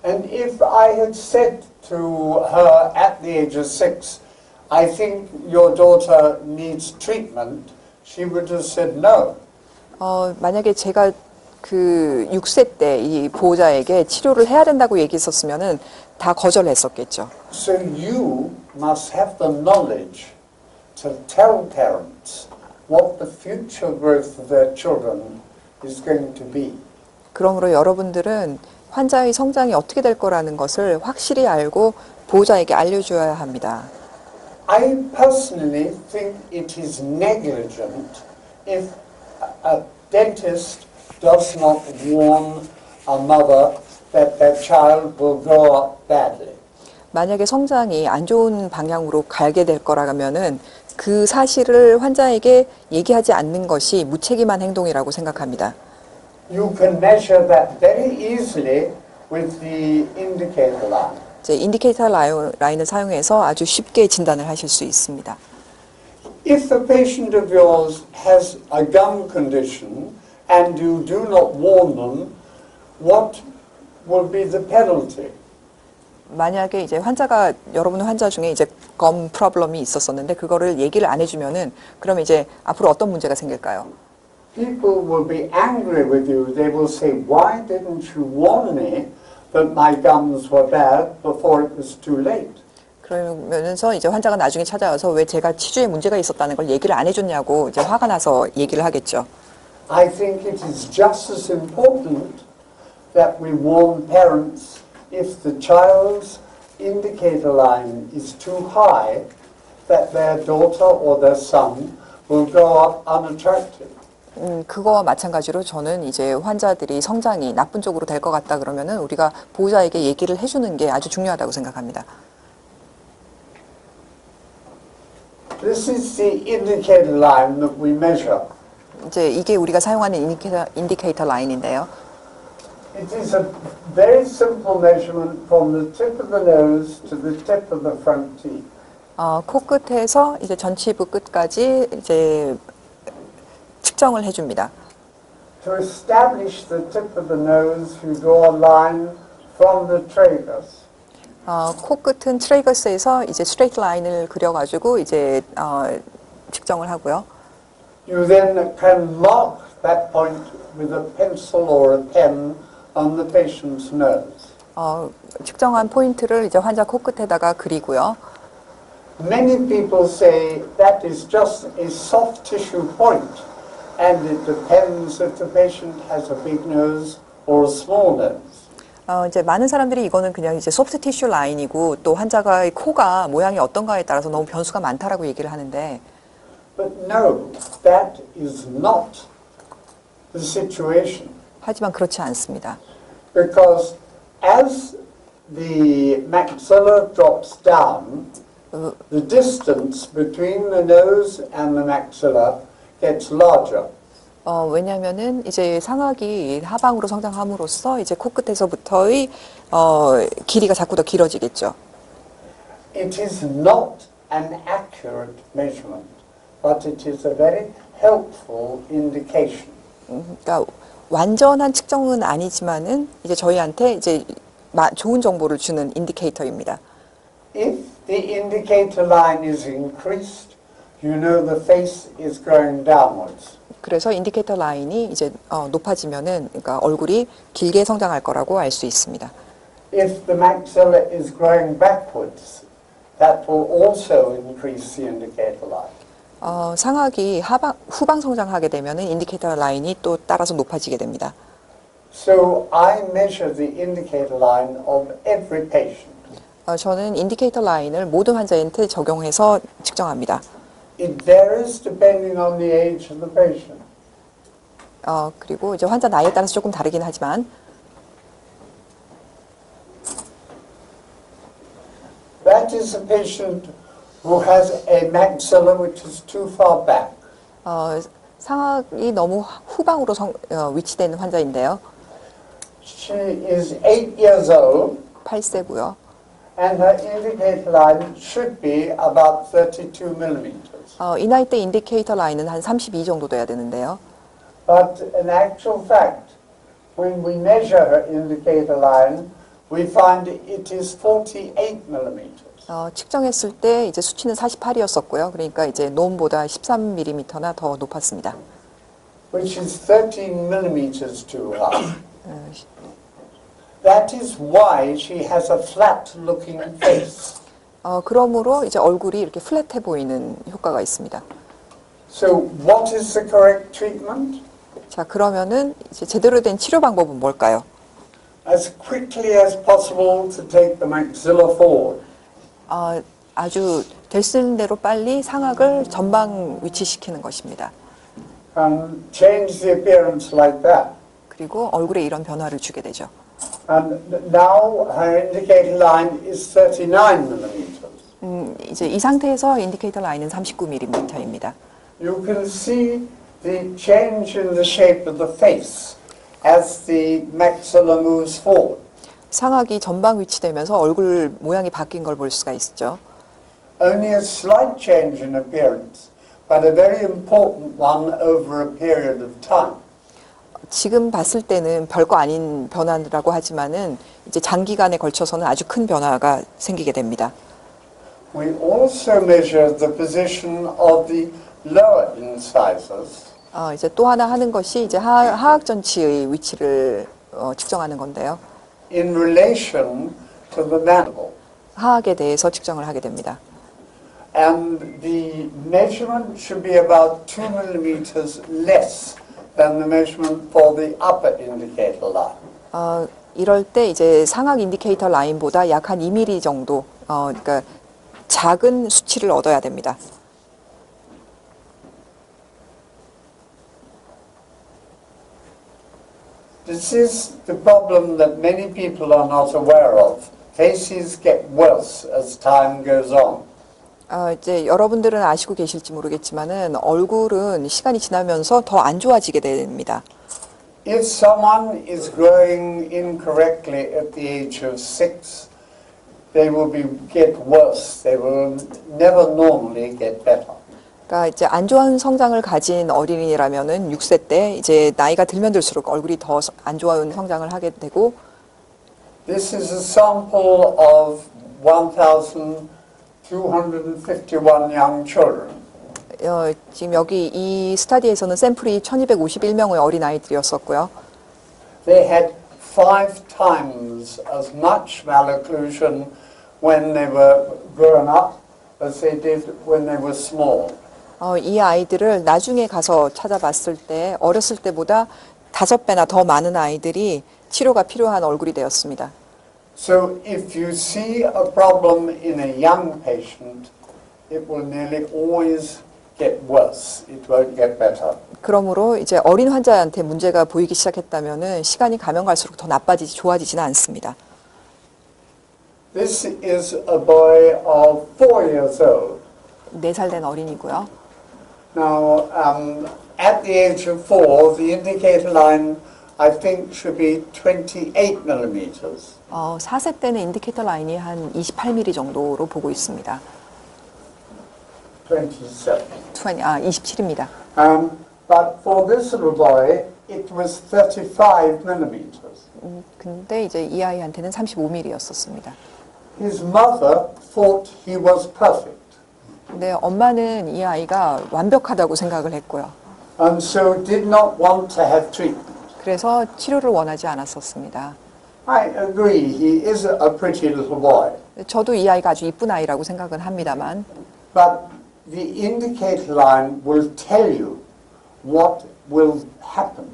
And if I had said to her at the age of 6, I think your daughter needs treatment, she would have said no. 만약에 제가 그 6세 때 이 보호자에게 치료를 해야 된다고 얘기했었으면은 다 거절했었겠죠. So you must have the knowledge to tell parents what the future growth of their children is going to be. 그러므로 여러분들은 환자의 성장이 어떻게 될 거라는 것을 확실히 알고 보호자에게 알려줘야 합니다. I personally think it is negligent if a dentist does not warn a mother that their child will grow up badly. 만약에 성장이 안 좋은 방향으로 가게 될 거라면은 그 사실을 환자에게 얘기하지 않는 것이 무책임한 행동이라고 생각합니다. You can measure that very easily with the indicator line. 이제 인디케이터 라인을 사용해서 아주 쉽게 진단을 하실 수 있습니다. If a patient of yours has a gum condition and you do not warn them, what will be the penalty? 만약에 이제 환자가 여러분 환자 중에 이제 검 프로블럼이 있었었는데 그거를 얘기를 안 해주면은 그럼 이제 앞으로 어떤 문제가 생길까요? People will be angry with you. They will say, "Why didn't you warn me that my gums were bad before it was too late?" 그러면서 이제 환자가 나중에 찾아와서 왜 제가 치주에 문제가 있었다는 걸 얘기를 안 해줬냐고 이제 화가 나서 얘기를 하겠죠. I think it is just as important that we warn parents if the child's indicator line is too high, that their daughter or their son will grow up unattractive. 그거와 마찬가지로 저는 이제 환자들이 성장이 나쁜 쪽으로 될 것 같다 그러면은 우리가 보호자에게 얘기를 해주는 게 아주 중요하다고 생각합니다. This is the indicator line that we measure. 이제 이게 우리가 사용하는 인디케이터 라인인데요. It is a very simple measurement from the tip of the nose to the tip of the front teeth. 코끝에서 이제 전치부 끝까지 이제 측정을 해줍니다. To establish the tip of the nose, you draw a line from the tragus. 코끝은 트레이거스에서 이제 스트레이트 라인을 그려가지고 이제 측정을 하고요. You then can mark that point with a pencil or a pen on the patient's nose. 측정한 포인트를 이제 환자 코끝에다가 그리고요. Many people say that is just a soft tissue point, and it depends if the patient has a big nose or a small nose. 이제 많은 사람들이 이거는 그냥 이제 소프트 티슈 라인이고 또 환자가의 코가 모양이 어떤가에 따라서 너무 변수가 많다라고 얘기를 하는데 But no, that is not the situation. 하지만 그렇지 않습니다. Because as the maxilla drops down, the distance between the nose and the maxilla gets larger. 왜냐하면은 이제 상악이 하방으로 성장함으로써 이제 코끝에서부터의 길이가 자꾸 더 길어지겠죠. It is not an accurate measurement, but it is a very helpful indication. 그러니까 완전한 측정은 아니지만은 이제 저희한테 이제 좋은 정보를 주는 인디케이터입니다. If the indicator line is increased, you know the face is going downwards. 그래서 인디케이터 라인이 이제 높아지면은 그러니까 얼굴이 길게 성장할 거라고 알 수 있습니다. If the maxilla is growing backwards, that will also increase the indicator line. 상악이 후방 성장하게 되면은 인디케이터 라인이 또 따라서 높아지게 됩니다. So I measure the indicator line of every patient. 저는 인디케이터 라인을 모든 환자한테 적용해서 측정합니다. It varies depending on the age of the patient. 그리고 이제 환자 나이에 따라서 조금 다르긴 하지만 That is a patient who has a maxilla which is too far back. 상악이 너무 후방으로 위치된 환자인데요. She is 8 years old 8세고요. and her indicator line should be about 32 millimeters. 이 나이 때 인디케이터 라인은 한 32 정도 돼야 되는데요. But in actual fact, when we measure her indicator line, we find it is 48 millimeters. 측정했을 때 이제 수치는 48이었었고요. 그러니까 이제 놈보다 13mm나 더 높았습니다. Which is 13 millimeters too high. That is why she has a flat-looking face. 그러므로 이제 얼굴이 이렇게 플랫해 보이는 효과가 있습니다. So what is the correct treatment? 자, 그러면은 이제 제대로 된 치료 방법은 뭘까요? As quickly as possible to take the maxilla forward. 아주 될 수 있는 대로 빨리 상악을 전방 위치시키는 것입니다. And change the appearance like that. 그리고 얼굴에 이런 변화를 주게 되죠. And now her indicator line is 39 millimeters. 이제 이 상태에서 인디케이터 라인은 39mm입니다. You can see the change in the shape of the face as the maxilla moves forward. 상악이 전방 위치되면서 얼굴 모양이 바뀐 걸 볼 수가 있죠. Only a slight change in appearance, but a very important one over a period of time. 지금 봤을 때는 별거 아닌 변화라고 하지만은 이제 장기간에 걸쳐서는 아주 큰 변화가 생기게 됩니다. We also measure the position of the lower incisors. 이제 또 하나 하는 것이 이제 하악 전치의 위치를 측정하는 건데요. In relation to the mandible. 하악에 대해서 측정을 하게 됩니다. And the measurement should be about 2 millimeters less than the measurement for the upper indicator line. 이럴 때 이제 상악 인디케이터 라인보다 약 한 2mm 정도, 그러니까 작은 수치를 얻어야 됩니다. This is the problem that many people are not aware of. Cases get worse as time goes on. 이제 여러분들은 아시고 계실지 모르겠지만은 얼굴은 시간이 지나면서 더 안 좋아지게 됩니다. If someone is growing incorrectly at the age of 6, they will get worse. They will never normally get better. 그러니까 이제 안 좋은 성장을 가진 어린이라면은 6세 때 이제 나이가 들면 들수록 얼굴이 더 안 좋은 성장을 하게 되고. This is a sample of 1,251 young children. 지금 여기 이 스터디에서는 샘플이 1251명의 어린아이들이었었고요. They had 5 times as much malocclusion when they were grown up as they did when they were small. 이 아이들을 나중에 가서 찾아봤을 때 어렸을 때보다 5배나 더 많은 아이들이 치료가 필요한 얼굴이 되었습니다. So if you see a problem in a young patient, it will nearly always get worse. It won't get better. 그러므로 이제 어린 환자한테 문제가 보이기 시작했다면은 시간이 가면 갈수록 더 나빠지지 좋아지지는 않습니다. This is a boy of 4 years old. 4살 된 어린이고요. Now, at the age of 4, the indicator line, I think, should be 28 millimeters. 4세 때는 인디케이터 라인이 한 28mm 정도로 보고 있습니다. 27. 27입니다. But for this little boy, it was 35 millimeters. 근데 이제 이 아이한테는 35mm였었습니다. His mother thought he was perfect, 근데 엄마는 이 아이가 완벽하다고 생각을 했고요. and so did not want to have treatment. 그래서 치료를 원하지 않았었습니다. I agree, he is a pretty little boy, 저도 이 아이가 아주 이쁜 아이라고 생각은 합니다만 but the indicator line will tell you what will happen.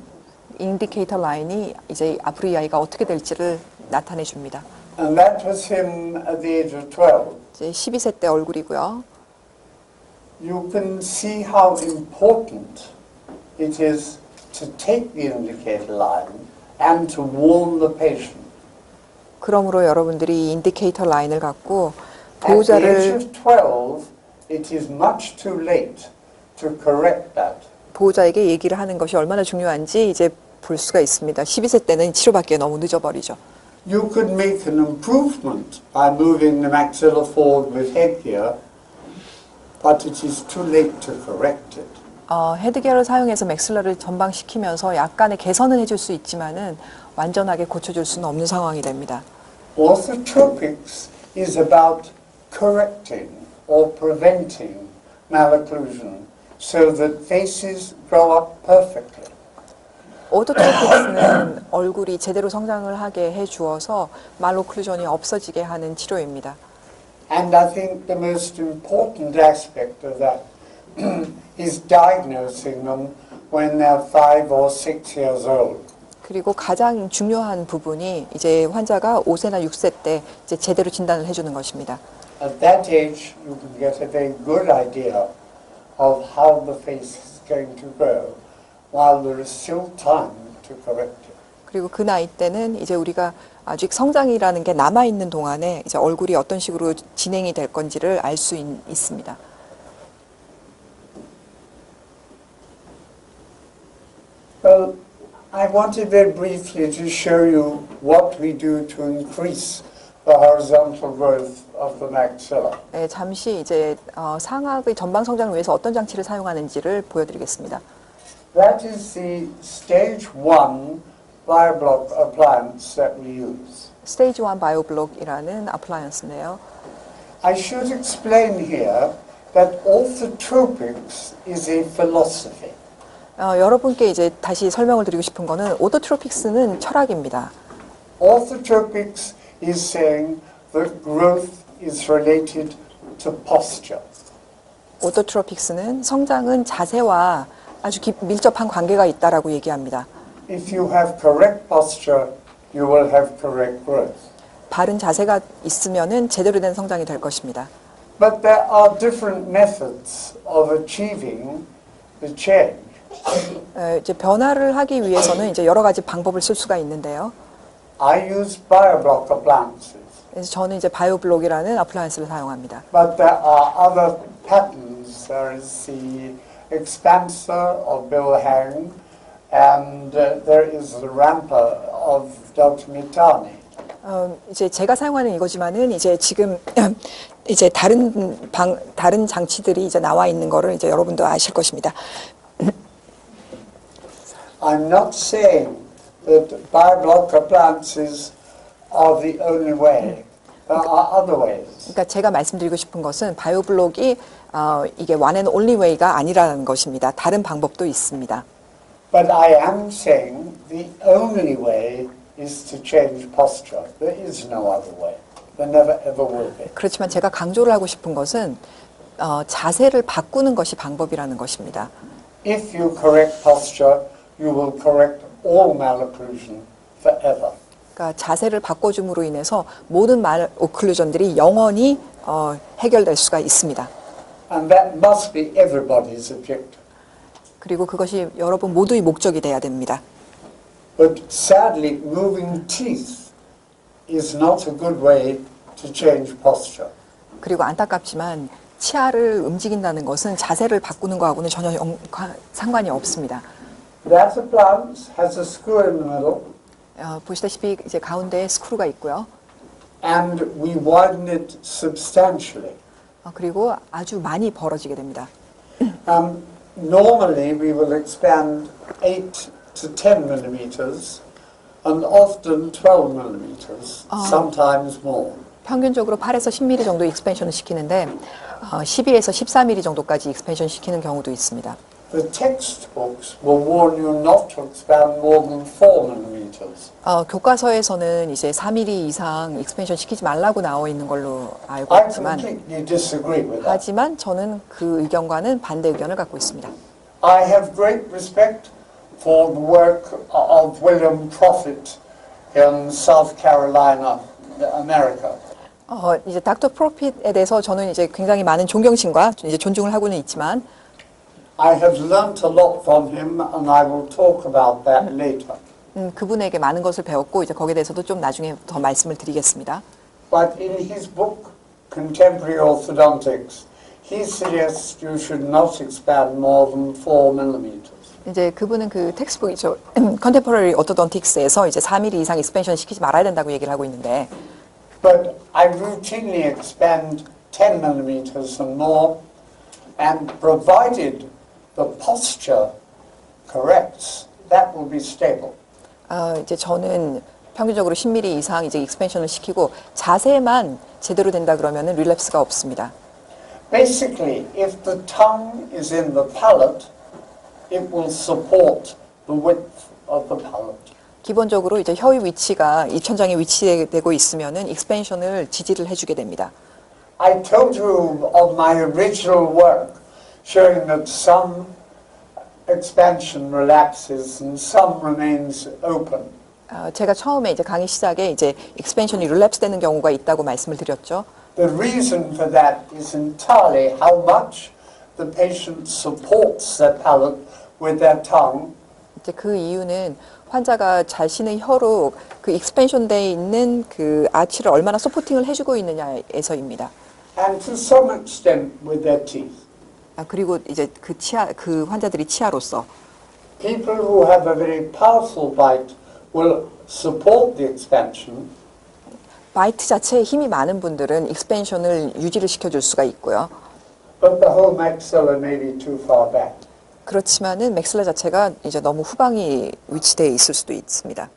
인디케이터 라인이 이제 앞으로 이 아이가 어떻게 될지를 나타내 줍니다. And that was him at the age of 12. 이제 12세 때 얼굴이고요. You can see how important it is to take the indicator line and to warn the patient. 그러므로 여러분들이 인디케이터 라인을 갖고 At the age 보호자를 of 12, it is much too late to correct that. 보호자에게 얘기를 하는 것이 얼마나 중요한지 이제 볼 수가 있습니다. 12세 때는 치료받기에 너무 늦어버리죠. You could make an improvement by moving the maxilla forward with headgear, but it is too late to correct it. 헤드기어를 사용해서 맥슬러를 전방시키면서 약간의 개선은 해줄 수 있지만은 완전하게 고쳐줄 수는 없는 상황이 됩니다. Orthotropics is about correcting or preventing malocclusion so that faces grow up perfectly. 오토트로픽스는 얼굴이 제대로 성장을 하게 해주어서 말로클루전이 없어지게 하는 치료입니다. And I think the most important aspect of that is diagnosing them when they're 5 or 6 years old. 그리고 가장 중요한 부분이 이제 환자가 5세나 6세 때 이제 제대로 진단을 해주는 것입니다. At that age, you can get a very good idea of how the face is going to grow, while there is still time to correct it. 그리고 그 나이 때는 이제 우리가 아직 성장이라는 게 남아 있는 동안에 이제 얼굴이 어떤 식으로 진행이 될 건지를 알 수 있습니다. Well, I wanted very briefly to show you what we do to increase the horizontal growth of the maxilla. 네, 잠시 이제 상악의 전방 성장을 위해서 어떤 장치를 사용하는지를 보여드리겠습니다. That is the stage 1 BioBlock appliance that we use. 스테이지 1 바이오블록이라는 어플라이언스인데요. I should explain here that orthotropics is a philosophy. 여러분께 이제 다시 설명을 드리고 싶은 거는 오토트로픽스는 철학입니다. Orthotropics is saying that growth is related to posture. 오토트로픽스는 성장은 자세와 아주 밀접한 관계가 있다라고 얘기합니다. If you have correct posture, you will have correct growth. 바른 자세가 있으면은 제대로 된 성장이 될 것입니다. But there are different methods of achieving the change. 이제 변화를 하기 위해서는 이제 여러 가지 방법을 쓸 수가 있는데요. I use BioBlock appliances, 그래서 저는 이제 바이오블록이라는 어플라이언스를 사용합니다. but there are other patterns. There is the expansor of Bill Hang, and there is the ramper of Dr. Mitani. 이제 제가 사용하는 이거지만은 이제 지금 이제 다른 장치들이 이제 나와 있는 거를 이제 여러분도 아실 것입니다. I'm not saying that BioBlock appliances are the only way. There are other ways. 그러니까 제가 말씀드리고 싶은 것은 바이오블록이 이게 one and only way가 아니라는 것입니다. 다른 방법도 있습니다. But I am saying the only way is to change posture. There is no other way. There never ever will be. 그렇지만 제가 강조를 하고 싶은 것은 자세를 바꾸는 것이 방법이라는 것입니다. If you correct posture, you will correct all malocclusion forever. 그러니까 자세를 바꿔줌으로 인해서 모든 말오클루전들이 영원히 해결될 수가 있습니다. And that must be everybody's objective. 그리고 그것이 여러분 모두의 목적이 돼야 됩니다. But sadly, moving teeth is not a good way to change posture. 그리고 안타깝지만 치아를 움직인다는 것은 자세를 바꾸는 거하고는 전혀 상관이 없습니다. That appliance has a screw in the middle, 보시다시피 이제 가운데에 스크루가 있고요. and we widen it substantially. 그리고 아주 많이 벌어지게 됩니다. Normally, we will expand 8 to 10 millimeters, and often 12 millimeters, sometimes more. 평균적으로 8에서 10mm 정도 익스펜션을 시키는데 12에서 14mm 정도까지 익스펜션 시키는 경우도 있습니다. The textbooks will warn you not to expand more than 4 millimeters. 교과서에서는 이제 4mm 이상 익스펜션 시키지 말라고 나와 있는 걸로 알고 I 있지만 completely disagree with that. 하지만 저는 그 의견과는 반대 의견을 갖고 있습니다. I have great respect for the work of William Prophet in South Carolina, America. 이제 닥터 프로핏에 대해서 저는 이제 굉장히 많은 존경심과 이제 존중을 하고는 있지만 I have learnt a lot from him, and I will talk about that later. 그분에게 많은 것을 배웠고 이제 거기에 대해서도 좀 나중에 더 말씀을 드리겠습니다. But in his book, Contemporary Orthodontics, he suggests you should not expand more than 4 millimeters. 이제 그분은 그 텍스트북이죠. Contemporary Orthodontics에서 이제 4mm 이상 익스펜션 시키지 말아야 된다고 얘기를 하고 있는데 But I routinely expand 10 millimeters and more, and provided the posture corrects, that will be stable. 이제 저는 평균적으로 10mm 이상 이제 익스펜션을 시키고 자세만 제대로 된다 그러면은 릴랩스가 없습니다. Basically, if the tongue is in the palate, it will support the width of the palate. 기본적으로 이제 혀의 위치가 입천장에 위치되고 있으면은 익스펜션을 지지를 해주게 됩니다. I told you of my original work showing that some expansion relapses and some remains open. 제가 처음에 이제 강의 시작에 이제 익스펜션이 릴랩스 되는 경우가 있다고 말씀을 드렸죠. The reason for that is entirely how much the patient supports their palate with their tongue. 이제 그 이유는 환자가 자신의 혀로 그 익스펜션 돼 있는 그 아치를 얼마나 서포팅을 해주고 있느냐에서입니다. And to some extent with their teeth. 그리고 이제 그 환자들이 치아로서 People who have a very powerful bite will support the expansion. 바이트 자체에 힘이 많은 분들은 익스펜션을 유지를 시켜줄 수가 있고요. But the whole maxilla may be too far back. 그렇지만은 맥실라 자체가 이제 너무 후방이 위치되어 있을 수도 있습니다.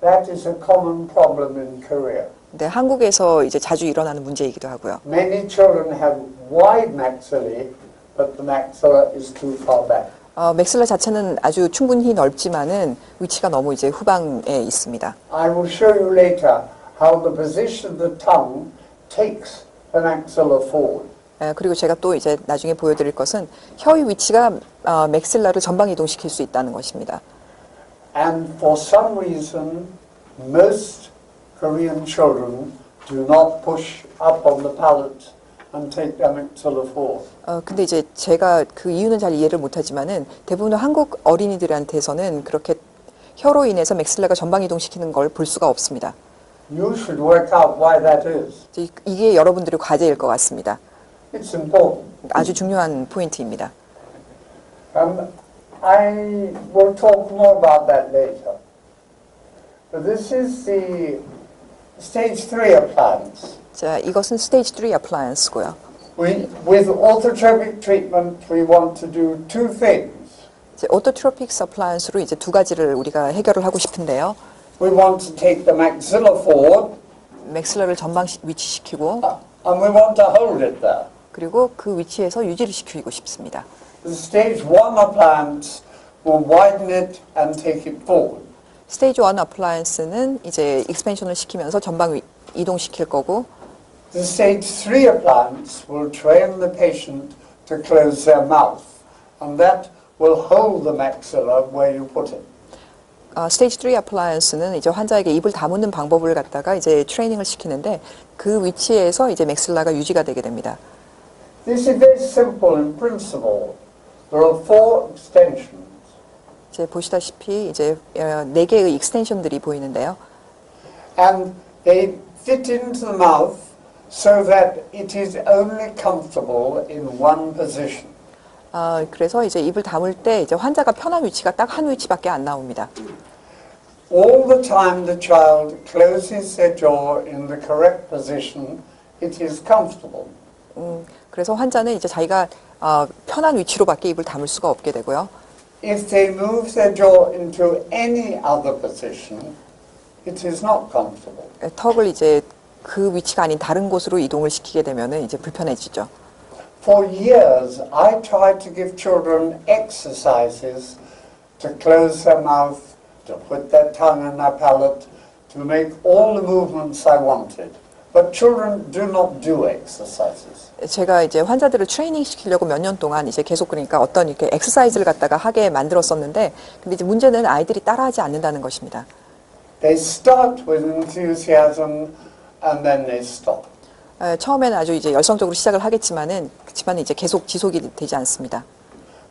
That is a common problem in Korea. 근데 한국에서 이제 자주 일어나는 문제이기도 하고요. Many children have wide maxillae, but the maxilla is too far back. 맥실라 자체는 아주 충분히 넓지만은 위치가 너무 이제 후방에 있습니다. I will show you later how the position of the tongue takes the maxilla forward. 그리고 제가 또 이제 나중에 보여드릴 것은 혀의 위치가 맥실라를 전방 이동시킬 수 있다는 것입니다. And for some reason, most Korean children do not push up on the palate and take their maxilla forward. 근데 이제 제가 그 이유는 잘 이해를 못하지만은 대부분 한국 어린이들한테서는 그렇게 혀로 인해서 맥실라가 전방 이동시키는 걸 볼 수가 없습니다. You should work out why that is. 이게 여러분들의 과제일 것 같습니다. It's important. 아주 중요한 포인트입니다. I will talk more about that later. But this is the stage 3 appliance. 자, 이것은 스테이지 3 어플라이언스고요. With orthotropic treatment, we want to do two things. 오토트로픽스 어플라이언스로 이제 두 가지를 우리가 해결을 하고 싶은데요. We want to take the maxilla forward, 맥실라를 전방 위치시키고 and we want to hold it there. 그리고 그 위치에서 유지를 시키고 싶습니다. The stage 1 appliance will widen it and take it forward. 스테이지 1 어플라이언스는 이제 익스펜션을 시키면서 전방 이동시킬 거고 The stage 3 appliance will train the patient to close their mouth, and that will hold the maxilla where you put it. 스테이지 3 어플라이언스는 이제 환자에게 입을 다무는 방법을 갖다가 이제 트레이닝을 시키는데 그 위치에서 이제 맥실라가 유지가 되게 됩니다. This is very simple in principle. There are 4 extensions. 이제 보시다시피 이제 4개의 익스텐션들이 보이는데요. And they fit into the mouth so that it is only comfortable in one position. 그래서 이제 입을 다물 때 이제 환자가 편한 위치가 딱 한 위치밖에 안 나옵니다. All the time the child closes their jaw in the correct position, it is comfortable. 그래서 환자는 이제 자기가 편한 위치로밖에 입을 다물 수가 없게 되고요. If they move their jaw into any other position, it is not comfortable. 턱을 이제 그 위치가 아닌 다른 곳으로 이동을 시키게 되면은 이제 불편해지죠. For years, I tried to give children exercises to close their mouth, to put their tongue in their palate, to make all the movements I wanted. But children do not do exercises. 제가 이제 환자들을 트레이닝 시키려고 몇 년 동안 이제 계속 그러니까 어떤 이렇게 엑서사이즈를 갖다가 하게 만들었었는데, 근데 이제 문제는 아이들이 따라하지 않는다는 것입니다. They start with enthusiasm and then they stop. 처음에는 아주 이제 열성적으로 시작을 그렇지만 이제 계속 지속이 되지 않습니다.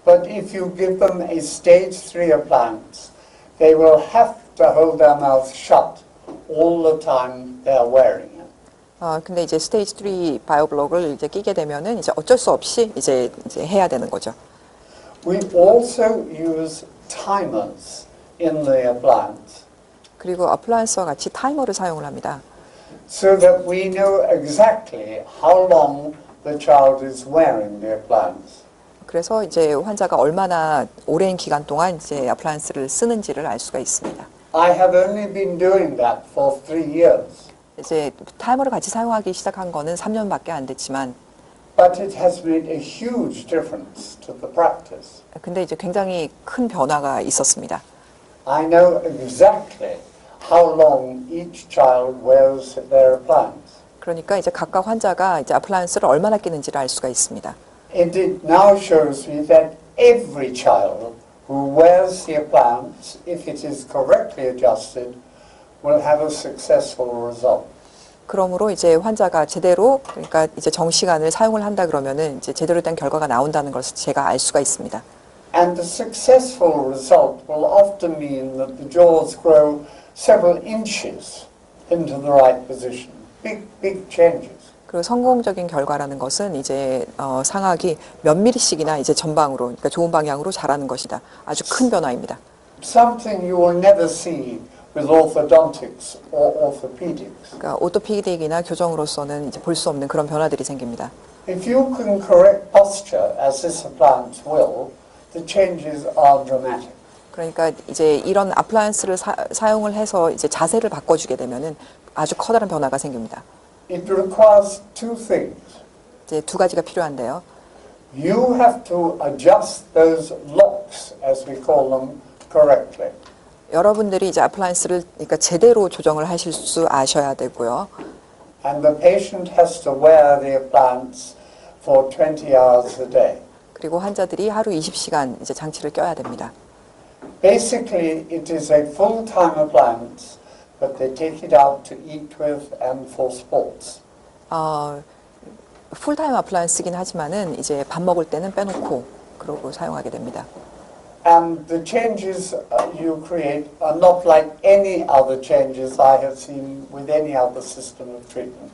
But if you give them a stage 3 appliance, they will have to hold their mouth shut all the time they are wearing it. 근데 이제 스테이지 3 바이오블록을 이제 끼게 되면은 이제 어쩔 수 없이 이제 해야 되는 거죠. We also use timers in the appliance. 그리고 어플라이언스와 같이 타이머를 사용을 합니다. So that we know exactly how long the child is wearing the appliance. 그래서 이제 환자가 얼마나 오랜 기간 동안 이제 어플라이언스를 쓰는지를 알 수가 있습니다. I have only been doing that for 3 years. 이제 타이머를 같이 사용하기 시작한 거는 3년밖에 안 됐지만, But it has made a huge difference to the practice. 근데 이제 굉장히 큰 변화가 있었습니다. I know exactly how long each child wears their appliance. 그러니까 이제 각각 환자가 이제 어플라이언스를 얼마나 끼는지를 알 수가 있습니다. It now shows me that every child who wears the appliance, if it is correctly adjusted, will have a successful result. 그러므로 이제 환자가 제대로 그러니까 이제 정시간을 사용을 한다 그러면은 이제 제대로 된 결과가 나온다는 것을 제가 알 수가 있습니다. And the successful result will often mean that the jaws grow several inches into the right position. Big changes. 그리고 성공적인 결과라는 것은 이제 상악이 몇 미리씩이나 이제 전방으로, 그러니까 좋은 방향으로 자라는 것이다. 아주 큰 변화입니다. Something you will never see with orthodontics or orthopedics. 그러니까 오토피딕이나 교정으로서는 이제 볼 수 없는 그런 변화들이 생깁니다. If you can correct posture, as this appliance will, the changes are dramatic. 그러니까 이제 이런 어플라이언스를 사용을 해서 이제 자세를 바꿔주게 되면은 아주 커다란 변화가 생깁니다. It requires 2 things. 이제 2가지가 필요한데요. You have to adjust those locks, as we call them, correctly. 여러분들이 이제 어플라이언스를 그러니까 제대로 조정을 하실 수 아셔야 되고요. And the patient has to wear the appliance for 20 hours a day. 그리고 환자들이 하루 20시간 이제 장치를 껴야 됩니다. Basically, it is a full-time appliance, but they take it out to eat with and for sports. 풀타임 어플라이언스긴 하지만은 이제 밥 먹을 때는 빼놓고 그러고 사용하게 됩니다. And the changes you create are not like any other changes I have seen with any other system of treatment.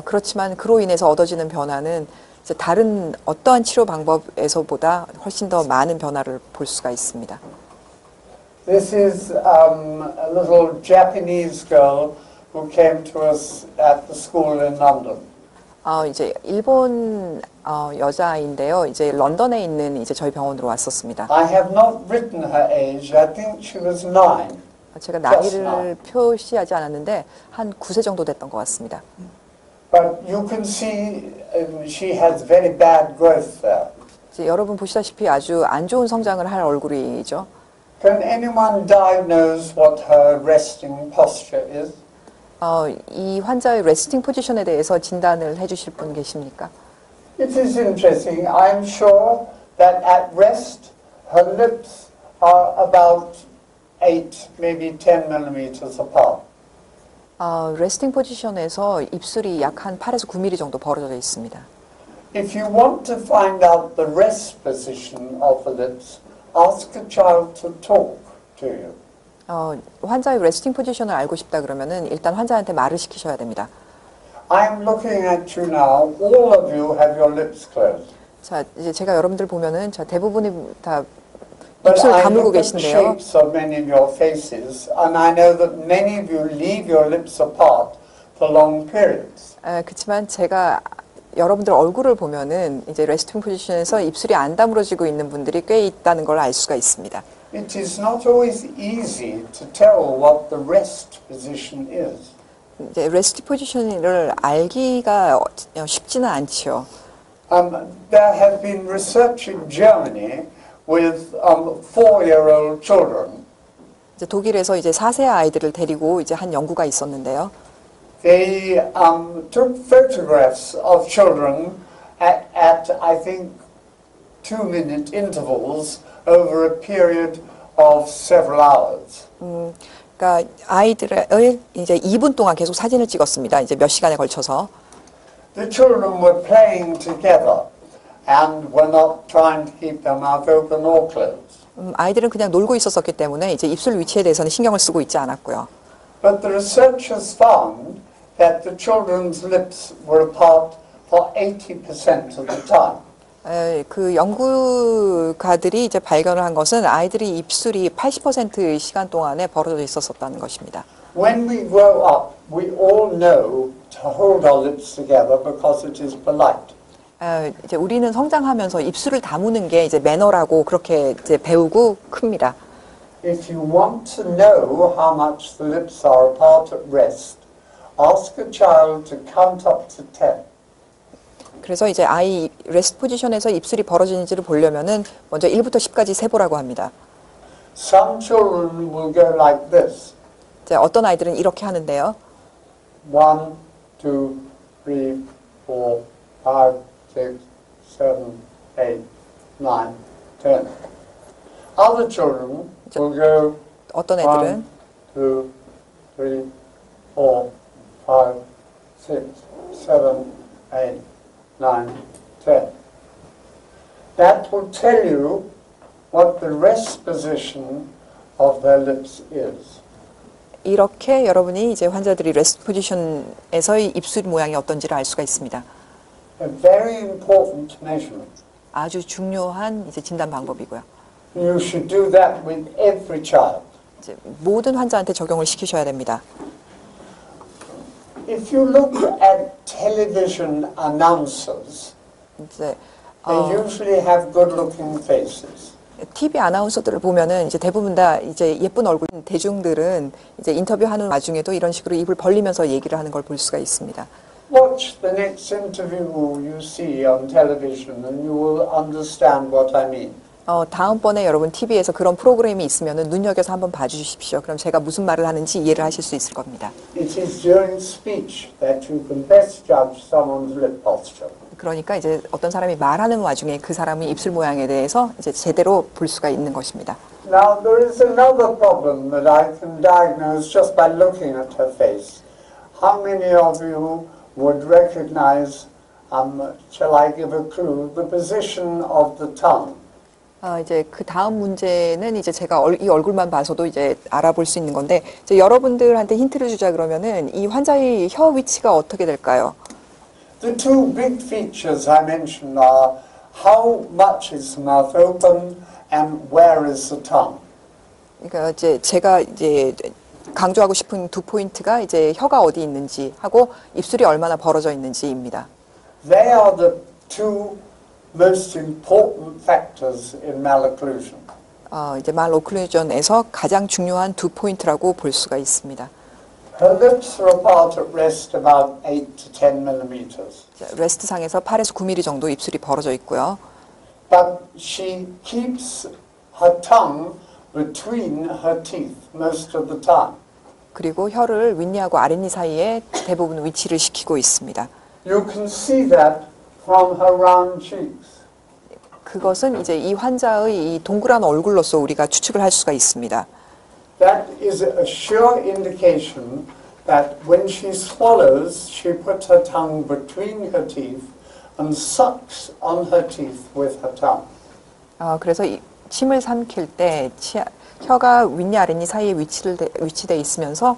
그렇지만 그로 인해서 얻어지는 변화는 이제 다른 어떠한 치료 방법에서보다 훨씬 더 많은 변화를 볼 수가 있습니다. This is a little Japanese girl who came to us at the school in London. 이제 일본 여자인데요. 이제 런던에 있는 이제 저희 병원으로 왔었습니다. I have not written her age. I think she was 9. 제가 나이를 표시하지 않았는데 한 9세 정도 됐던 것 같습니다. But you can see she has very bad growth there. 이제 여러분 보시다시피 아주 안 좋은 성장을 할 얼굴이죠. Can anyone diagnose what her resting posture is? 이 환자의 레스팅 포지션에 대해서 진단을 해주실 분 계십니까? It is interesting. I'm sure that at rest her lips are about 8, maybe 10 millimeters apart. 레스팅 포지션에서 입술이 약 한 8에서 9mm 정도 벌어져 있습니다. If you want to find out the rest position of the lips, ask a child to talk to you. 환자의 레스팅 포지션을 알고 싶다 그러면은 일단 환자한테 말을 시키셔야 됩니다. I'm looking at you now. All of you have your lips closed. 자, 이제 제가 여러분들 보면은 자 대부분이 다 But 입술 I 다물고 look at the 계신데요. shapes of many of your faces, and I know that many of you leave your lips apart for long periods. 그렇지만 제가 여러분들 얼굴을 보면은 이제 레스팅 포지션에서 입술이 안 다물어지고 있는 분들이 꽤 있다는 걸 알 수가 있습니다. It is not always easy to tell what the rest position is. 이제 레스트 포지션을 알기가 쉽지는 않지요. There have been research in Germany with 4-year-old children. 이제 독일에서 이제 4세 아이들을 데리고 이제 한 연구가 있었는데요. They took photographs of children at I think 2-minute intervals over a period of several hours. 그러니까 아이들을 이제 2분 동안 계속 사진을 찍었습니다. 이제 몇 시간에 걸쳐서. The children were playing together and were not trying to keep their mouth open or closed. 아이들은 그냥 놀고 있었기 때문에 이제 입술 위치에 대해서는 신경을 쓰고 있지 않았고요. But the researchers found that the children's lips were apart for 80% of the time. 그 연구가들이 이제 발견을 한 것은 아이들이 입술이 80%의 시간 동안에 벌어져 있었다는 것입니다. When we grow up, we all know to hold our lips together because it is polite. 이제 우리는 성장하면서 입술을 다무는 게 이제 매너라고 그렇게 이제 배우고 큽니다. If you want to know how much the lips are apart at rest, ask a child to count up to 10. 그래서 이제 아이 레스트 포지션에서 입술이 벌어지는지를 보려면은 먼저 1부터 10까지 세보라고 합니다. Some children will go like this. 이제 어떤 아이들은 이렇게 하는데요. 1, 2, 3, 4, 5, 6, 7, 8, 9, 10. Other children will go 어떤 1, 애들은 2, 3, 4, 5, 6, 7, 8, 9, 10. That will tell you what the rest position of their lips is. 이렇게 여러분이 이제 환자들이 레스트 포지션에서의 입술 모양이 어떤지를 알 수가 있습니다. A very important measurement. 아주 중요한 이제 진단 방법이고요. You should do that with every child. 이제 모든 환자한테 적용을 시키셔야 됩니다. If you look at television announcers, 이제 they usually have good-looking faces. TV 아나운서들을 보면은 이제 대부분 다 이제 예쁜 얼굴 대중들은 이제 인터뷰하는 와중에도 이런 식으로 입을 벌리면서 얘기를 하는 걸 볼 수가 있습니다. Watch the next interview you see on television and you will understand what I mean. 다음번에 여러분 TV에서 그런 프로그램이 있으면은 눈여겨서 한번 봐주십시오. 그럼 제가 무슨 말을 하는지 이해를 하실 수 있을 겁니다. It is during speech that you can best judge someone's lip posture. 그러니까 이제 어떤 사람이 말하는 와중에 그 사람의 입술 모양에 대해서 이제 제대로 볼 수가 있는 것입니다. Now there is another problem that I can diagnose just by looking at her face. How many of you would recognize, shall I give a clue, the position of the tongue? 이제 그 다음 문제는 이제 제가 이 얼굴만 봐서도 이제 알아볼 수 있는 건데, 이제 여러분들한테 힌트를 주자 그러면은 이 환자의 혀 위치가 어떻게 될까요? The two big features I mentioned are how much is the mouth open and where is the tongue. 그러니까 이제 제가 이제 강조하고 싶은 두 포인트가 이제 혀가 어디 있는지 하고 입술이 얼마나 벌어져 있는지입니다. They are the two most important factors in malocclusion. 이제 말오클루전에서 가장 중요한 두 포인트라고 볼 수가 있습니다. Her lips are apart at rest about 8 to 10 millimeters. 레스트 상에서 8에서 9mm 정도 입술이 벌어져 있고요. But she keeps her tongue between her teeth most of the time. 그리고 혀를 윗니하고 아랫니 사이에 대부분 위치를 시키고 있습니다. You can see that from her round cheeks. 그것은 이제 이 환자의 이 동그란 얼굴로서 우리가 추측을 할 수가 있습니다. That is a sure indication that when she swallows, she puts her tongue between her teeth and sucks on her teeth with her tongue. 그래서 침을 삼킬 때 혀가 윗니 아랫니 사이에 위치돼 있으면서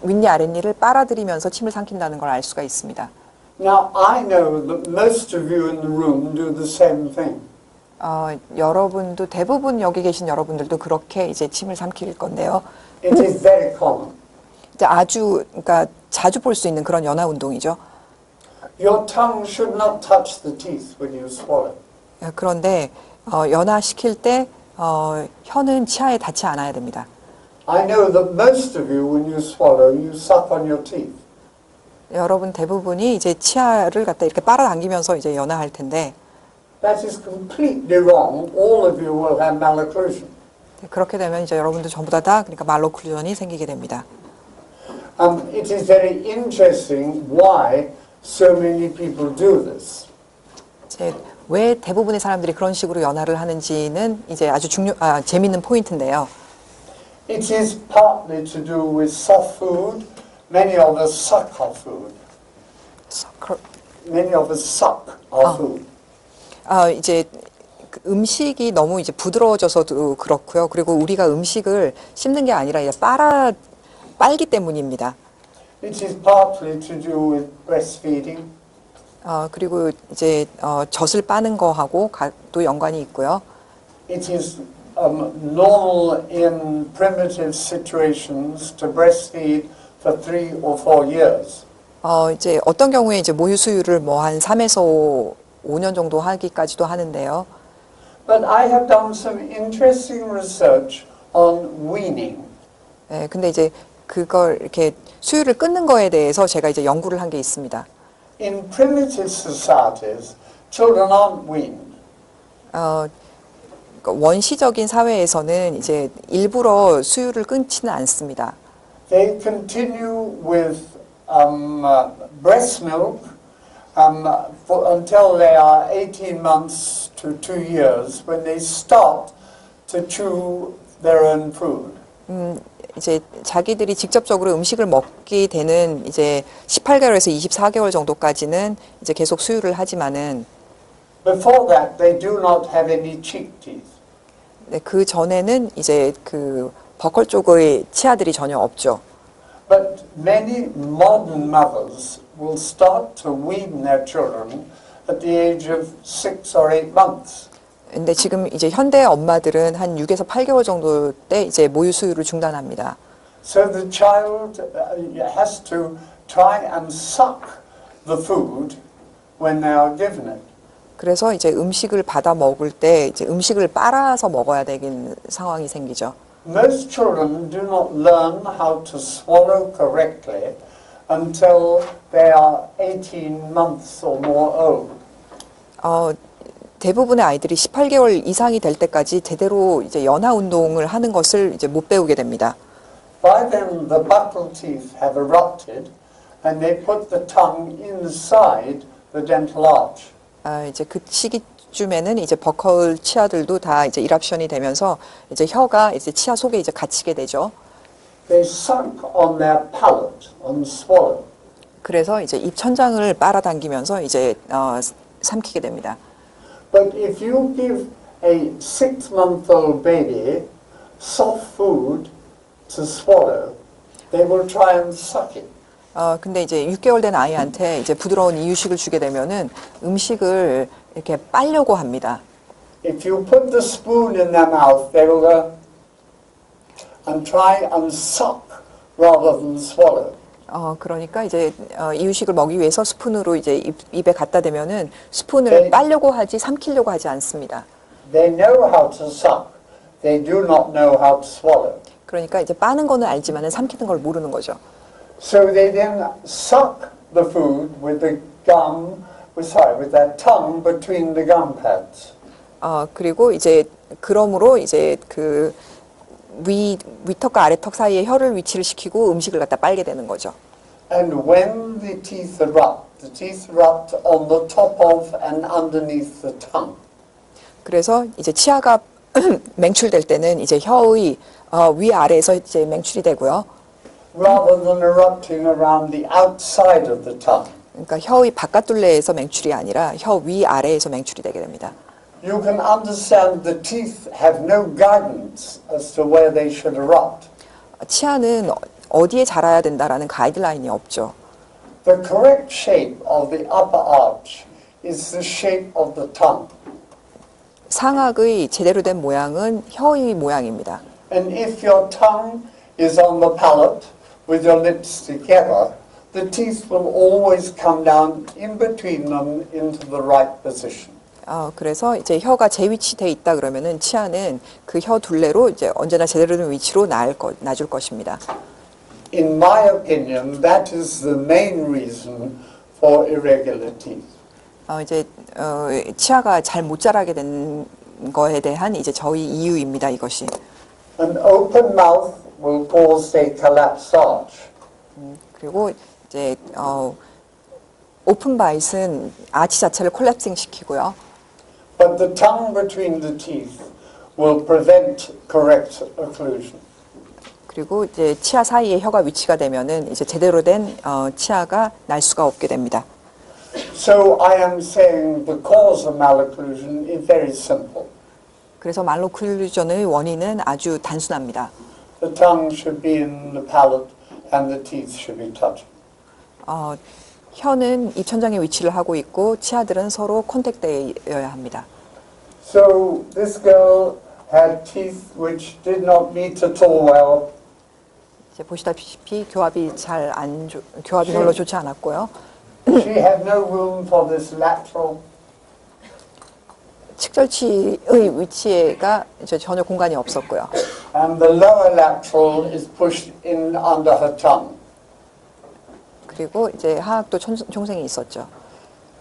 윗니 아랫니를 빨아들이면서 침을 삼킨다는 걸 알 수가 있습니다. Now I know that most of you in the room do the same thing. 여러분도 대부분 여기 계신 여러분들도 그렇게 이제 침을 삼킬 건데요. It is very common. 이제 그러니까 자주 볼 수 있는 그런 연화 운동이죠. Your tongue should not touch the teeth when you swallow. 그런데 연화시킬 때 혀는 치아에 닿지 않아야 됩니다. I know that most of you, when you swallow, you suck on your teeth. 여러분 대부분이 이제 치아를 갖다 이렇게 빨아당기면서 이제 연화할 텐데 That is completely wrong. All of you will have malocclusion. 그렇게 되면 이제 여러분들 전부 다 그러니까 말로클루전이 생기게 됩니다. It is very interesting why so many people do this. 이제 왜 대부분의 사람들이 그런 식으로 연화를 하는지는 이제 아주 재밌는 포인트인데요. It is partly to do with soft food. Many of us suck our food. Many of us suck our food. 이제 음식이 너무 이제 부드러워져서도 그렇고요. 그리고 우리가 음식을 씹는 게 아니라 이제 빨기 때문입니다. It is partly to do with breastfeeding. 그리고 이제 젖을 빠는 거하고 또 연관이 있고요. It is normal in primitive situations to breastfeed for 3 or 4 years. 이제 어떤 경우에 이제 모유 수유를 뭐 한 3에서 5년 정도 하기까지도 하는데요. But I have done some interesting research on weaning. 네, 근데 이제 그걸 이렇게 수유를 끊는 거에 대해서 제가 이제 연구를 한 게 있습니다. In primitive societies, children aren't weaned. 원시적인 사회에서는 이제 일부러 수유를 끊지는 않습니다. They continue with breast milk until they are 18 months to 2 years, when they start to chew their own food. 이제 자기들이 직접적으로 음식을 먹게 되는 이제 18개월에서 24개월 정도까지는 이제 계속 수유를 하지만은 Before that, they do not have any cheek teeth. 네, 그 전에는 이제 그 버컬 쪽의 치아들이 전혀 없죠. But many modern mothers will start to wean their children at the age of 6 or 8 months. 근데 지금 이제 현대 엄마들은 한 6에서 8개월 정도 때 이제 모유 수유를 중단합니다. So the child has to try and suck the food when they are given it. 그래서 이제 음식을 받아 먹을 때 이제 음식을 빨아서 먹어야 되는 상황이 생기죠. Most children do not learn how to swallow correctly until they are 18 months or more old. 대부분의 아이들이 18개월 이상이 될 때까지 제대로 이제 연화 운동을 하는 것을 이제 못 배우게 됩니다. By then the buccal teeth have erupted and they put the tongue inside the dental arch. 이제 그 시기쯤에는 이제 버컬 치아들도 다 이제 이랍션이 되면서 이제 혀가 이제 치아 속에 이제 갇히게 되죠. They suck on their palate and swallow. 그래서 이제 입 천장을 빨아당기면서 이제 삼키게 됩니다. But if you give a 6-month-old baby soft food to swallow, they will try and suck it. 근데 이제 6개월 된 아이한테 이제 부드러운 이유식을 주게 되면은 음식을 이렇게 빨려고 합니다. If you put the spoon in their mouth, they will go and try and suck rather than swallow. 그러니까 이제 이유식을 먹기 위해서 스푼으로 이제 입에 갖다 대면은 스푼을 빨려고 하지 삼키려고 하지 않습니다. They know how to suck. They do not know how to swallow. 그러니까 이제 빠는 거는 알지만은 삼키는 걸 모르는 거죠. So they then suck the food with the gum, with their tongue between the gum pads. 그리고 이제 그러므로 이제 그 위턱과 아래턱 사이에 혀를 위치를 시키고 음식을 갖다 빨게 되는 거죠. And when the teeth erupt on the top of and underneath the tongue. 그래서 이제 치아가 맹출될 때는 이제 혀의 위 아래에서 이제 맹출이 되고요. Rather than erupting around the outside of the tongue. 그러니까 혀의 바깥둘레에서 맹출이 아니라 혀 위 아래에서 맹출이 되게 됩니다. You can understand the teeth have no guidance as to where they should erupt. 치아는 어디에 자라야 된다라는 가이드라인이 없죠. The correct shape of the upper arch is the shape of the tongue. 상악의 제대로 된 모양은 혀의 모양입니다. And if your tongue is on the palate with your lips together, the teeth will always come down in between them into the right position. 그래서 이제 혀가 재위치돼 있다 그러면은 치아는 그 혀 둘레로 이제 언제나 제대로 된 위치로 놔줄 것입니다. In my opinion, that is the main reason for irregular teeth. 이제 치아가 잘 못 자라게 된 거에 대한 이제 저희 이유입니다. 이것이. An open mouth will cause a collapsed arch. 그리고 이제 오픈 바이트는 아치 자체를 콜랩싱 시키고요. But the tongue between the teeth will prevent correct occlusion. 그리고 이제 치아 사이에 혀가 위치가 되면은 이제 제대로 된 치아가 날 수가 없게 됩니다. So I am saying the cause of malocclusion is very simple. 그래서 말로클루전의 원인은 아주 단순합니다. The tongue should be in the palate and the teeth should be touching. 혀는 입천장에 위치를 하고 있고 치아들은 서로 컨택되어야 합니다. So this girl had teeth which did not meet at all well. 이제 보시다시피 교합이 별로 좋지 않았고요. She had no room for this lateral. 측절치의 위치가 이제 전혀 공간이 없었고요. And the lower lateral is pushed in under her tongue. 그리고 이제 하악도 총생이 있었죠.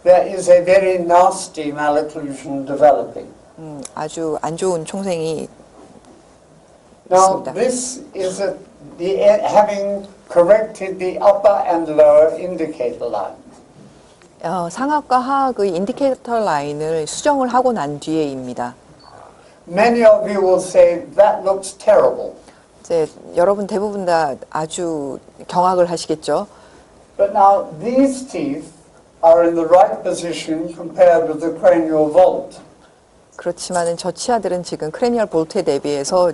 There is a very nasty malocclusion developing. 아주 안 좋은 총생이 Now 있습니다. this is having corrected the upper and lower indicator line. 상악과 하악의 인디케이터 라인을 수정을 하고 난 뒤에입니다. Many of you will say that looks terrible. 이제 여러분 대부분 다 아주 경악을 하시겠죠. But now these teeth are in the right position compared with the cranial vault. 그렇지만은 저 치아들은 지금 크레니얼 볼트에 대비해서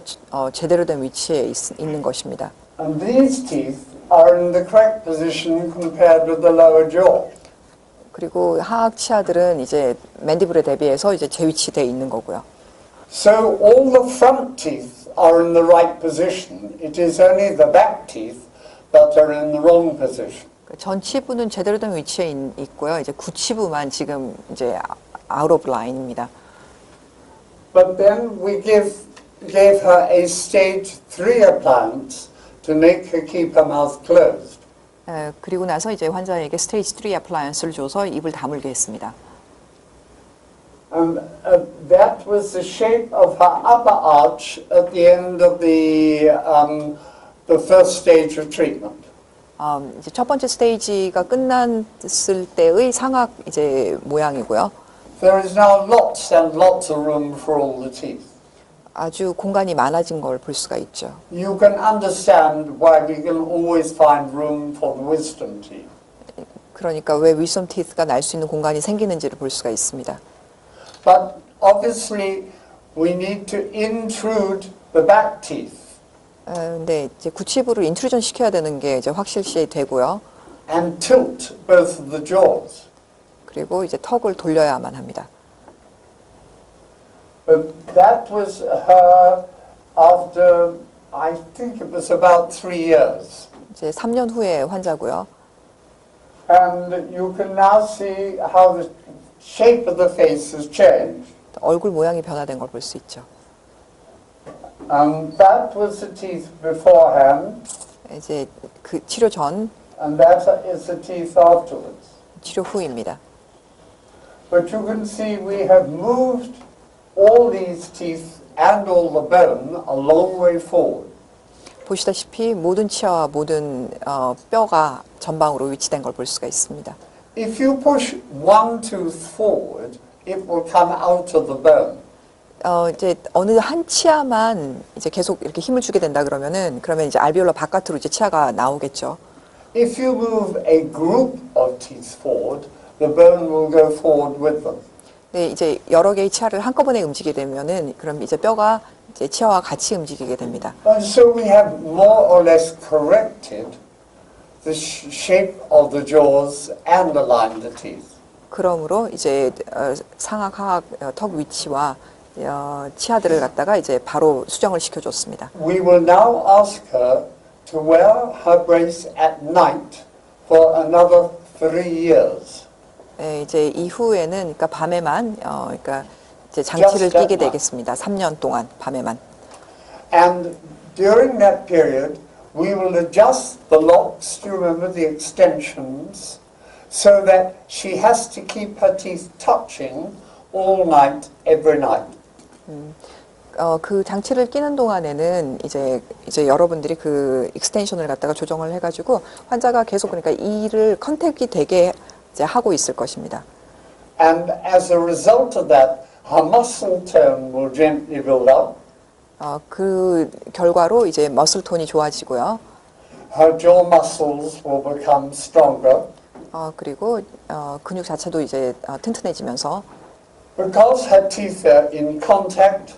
제대로 된 위치에 있는 것입니다. And these teeth are in the correct position compared with the lower jaw. 그리고 하악 치아들은 이제 맨디블에 대비해서 이제 재위치되어 있는 거고요. So all the front teeth are in the right position. It is only the back teeth that are in the wrong position. 전치부는 제대로 된 위치에 있고요. 이제 구치부만 지금 이제 out of line입니다. But then we gave her a stage 3 appliance to make her keep her mouth closed. 그리고 나서 이제 환자에게 스테이지 3 어플라이언스를 줘서 입을 다물게 했습니다. And that was the shape of her upper arch at the end of the first stage of treatment. 이제 첫 번째 스테이지가 끝났을 때의 상악 이제 모양이고요. There is now lots and lots of room for all the teeth. 아주 공간이 많아진 걸 볼 수가 있죠. You can understand why we can always find room for the wisdom teeth. 그러니까 왜 위섬 티스가 날 수 있는 공간이 생기는지를 볼 수가 있습니다. But obviously we need to intrude the back teeth. 근데 이제 구치부를 인트루전 시켜야 되는 게 이제 확실시 되고요. And tilt both of the jaws. 그리고 이제 턱을 돌려야만 합니다. But that was her after, I think it was about 3 years. 이제 3년 후에 환자고요. And you can now see how the shape of the face has changed. 얼굴 모양이 변화된 걸 볼 수 있죠. That was the teeth beforehand. 이제 그 치료 전, And that is the teeth afterwards. 치료 후입니다. But you can see we have moved all these teeth and all the bone a long way forward. 보시다시피 모든 치아와 모든 뼈가 전방으로 위치된 걸 볼 수가 있습니다. If you push one tooth forward, it will come out of the bone. 이제 어느 한 치아만 이제 계속 이렇게 힘을 주게 된다 그러면 이제 알비올라 바깥으로 이제 치아가 나오겠죠. If you move a group of teeth forward, the bone will go forward with them. 네, 이제 여러 개의 치아를 한꺼번에 움직이게 되면은 그럼 이제 뼈가 이제 치아와 같이 움직이게 됩니다. And so we have more or less corrected the shape of the jaws and aligned the teeth. 그러므로 이제 상악, 하악, 턱 위치와 치아들을 갖다가 이제 바로 수정을 시켜줬습니다. We will now ask her to wear her brace at night for another 3 years. 예, 이제 이후에는 그러니까 밤에만 그러니까 이제 장치를 Just that 끼게 one. 되겠습니다. 3년 동안 밤에만. And during that period, we will adjust the locks, do you remember the extensions, so that she has to keep her teeth touching all night, every night. 그 장치를 끼는 동안에는 이제 여러분들이 그 익스텐션을 갖다가 조정을 해가지고 환자가 계속 그러니까 이를 컨택이 되게 이제 하고 있을 것입니다. And as a result of that, her muscle tone will gently build up. 그 결과로 이제 머슬 톤이 좋아지고요. Her jaw muscles will become stronger. 그리고 근육 자체도 이제 튼튼해지면서 Because her teeth are in contact,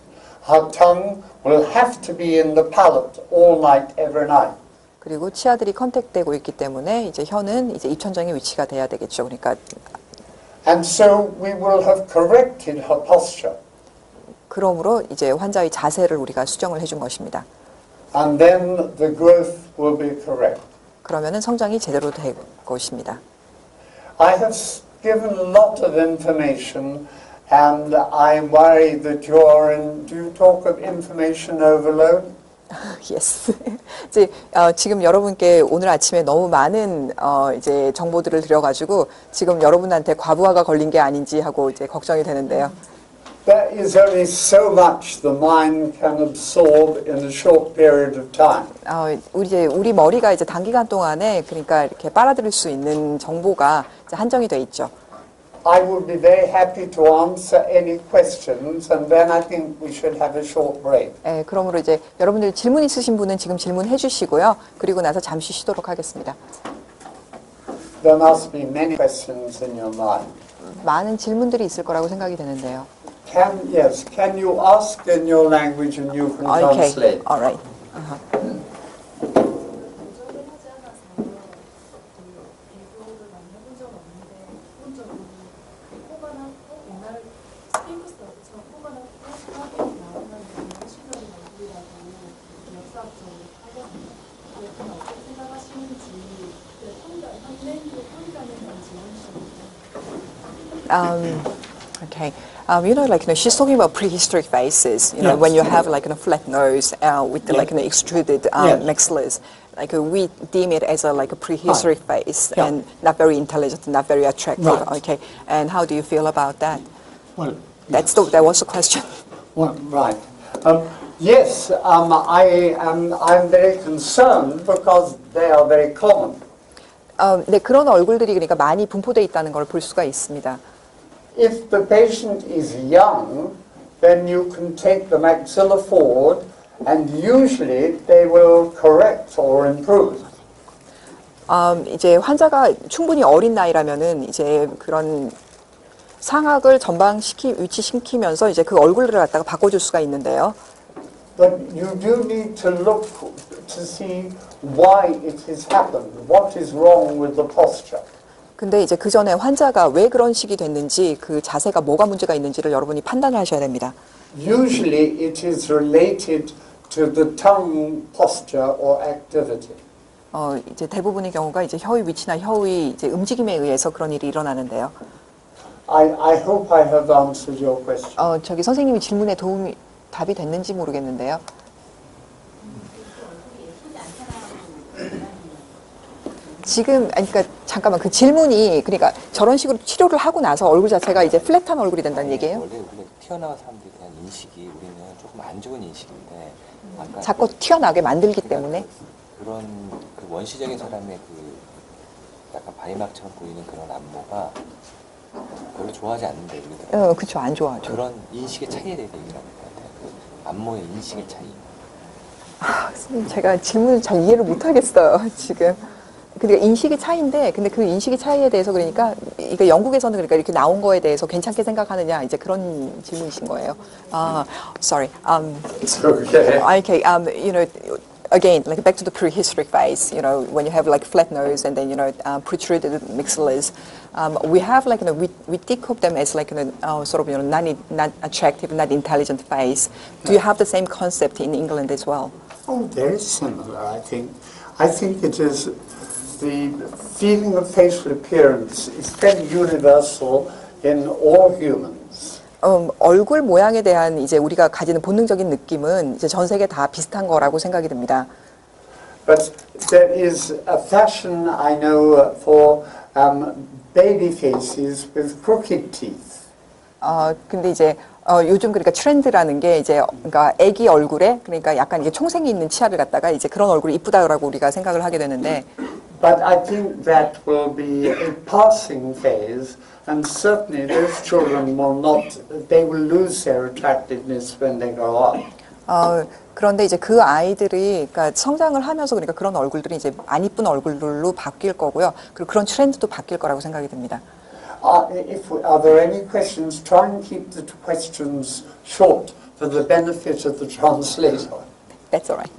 her tongue will have to be in the palate all night, every night. 그리고 치아들이 컨택되고 있기 때문에 이제 혀는 이제 입천장에 위치가 돼야 되겠죠. 그러니까 And so we will have corrected her posture. 그러므로 이제 환자의 자세를 우리가 수정을 해준 것입니다. And then the growth will be correct. 그러면은 성장이 제대로 될 것입니다. I have given a lot of information, and I worry that you are in. Do you talk of information overload? Yes. 이제 지금 여러분께 오늘 아침에 너무 많은 이제 정보들을 드려가지고 지금 여러분한테 과부하가 걸린 게 아닌지 하고 이제 걱정이 되는데요. There is only so much the mind can absorb in a short period of time. 우리 머리가 이제 단기간 동안에 그러니까 이렇게 빨아들일 수 있는 정보가 이제 한정이 돼 있죠. I would be very happy to answer any questions, and then I think we should have a short break. 네, 그러므로 이제 여러분들 질문 있으신 분은 지금 질문해 주시고요. 그리고 나서 잠시 쉬도록 하겠습니다. There must be many questions in your mind. 많은 질문들이 있을 거라고 생각이 되는데요. Can you ask in your language and you can Okay, translate? all right. Okay. She's talking about prehistoric faces, Yes. when you have a flat nose with the extruded Yes. maxillas. We deem it as a prehistoric face Yeah. and not very intelligent, not very attractive. Right. Okay. And how do you feel about that? Well, That was the question. well, right. Yes, I'm very concerned because they are very common. 네, 그런 얼굴들이 그러니까 많이 분포되어 있다는 걸 볼 수가 있습니다. If the patient is young, then you can take the maxilla forward, and usually they will correct or improve. 이제 환자가 충분히 어린 나이라면은 이제 그런 상악을 위치시키면서 이제 그 얼굴을 갖다가 바꿔줄 수가 있는데요. But you do need to look to see why it has happened. What is wrong with the posture? 근데 이제 그 전에 환자가 왜 그런 식이 됐는지 그 자세가 뭐가 문제가 있는지를 여러분이 판단을 하셔야 됩니다. Usually it is related to the tongue posture or activity. 이제 대부분의 경우가 이제 혀의 위치나 혀의 이제 움직임에 의해서 그런 일이 일어나는데요. I hope I have answered your question. 저기 선생님이 질문에 답이 됐는지 모르겠는데요. 지금 그러니까 잠깐만 그 질문이 그러니까 저런 식으로 치료를 하고 나서 얼굴 자체가 이제 플랫한 얼굴이 된다는 얘기예요? 원래 우리가 태어난 사람들에 대한 인식이 우리는 조금 안 좋은 인식인데 아까 자꾸 튀어나오게 만들기 때문에 그런 그 원시적인 사람의 그 약간 바위막처럼 보이는 그런 안모가 별로 좋아하지 않는데 우리가 그렇죠. 안 좋아하죠. 그런 인식의 차이에 대해서 얘기를 하는 것 같아요. 그 안모의 인식의 차이. 선생님 제가 질문을 잘 이해를 못 하겠어요 지금. 그러니까 인식의 차이인데, 근데 그 인식의 차이에 대해서 그러니까 이게 영국에서는 그러니까 이렇게 나온 거에 대해서 괜찮게 생각하느냐 이제 그런 질문이신 거예요. Sorry. It's okay. Okay. Again, back to the prehistoric face. When you have flat nose and then protruded maxillas, we have we think of them as sort of not attractive, not intelligent face. Do you have the same concept in England as well? Oh, very similar, I think. I think it is the feeling of facial appearance is fairly universal in all humans. 얼굴 모양에 대한 이제 우리가 가지는 본능적인 느낌은 이제 전 세계 다 비슷한 거라고 생각이 듭니다. But there is a fashion I know for baby faces with crooked teeth. 근데 이제 요즘 그러니까 트렌드라는 게 이제 그러니까 아기 얼굴에 그러니까 약간 이게 총생이 있는 치아를 갖다가 이제 그런 얼굴이 이쁘다라고 우리가 생각을 하게 되는데. But I think that will be a passing phase, and certainly those children will not. They will lose their attractiveness when they grow up. 그런데 이제 그 아이들이 그러니까 성장을 하면서 그러니까 그런 얼굴들이 이제 안 이쁜 얼굴로 바뀔 거고요. 그리고 그런 트렌드도 바뀔 거라고 생각이 듭니다. Are there any questions? Try and keep the questions short for the benefit of the translator. That's all right.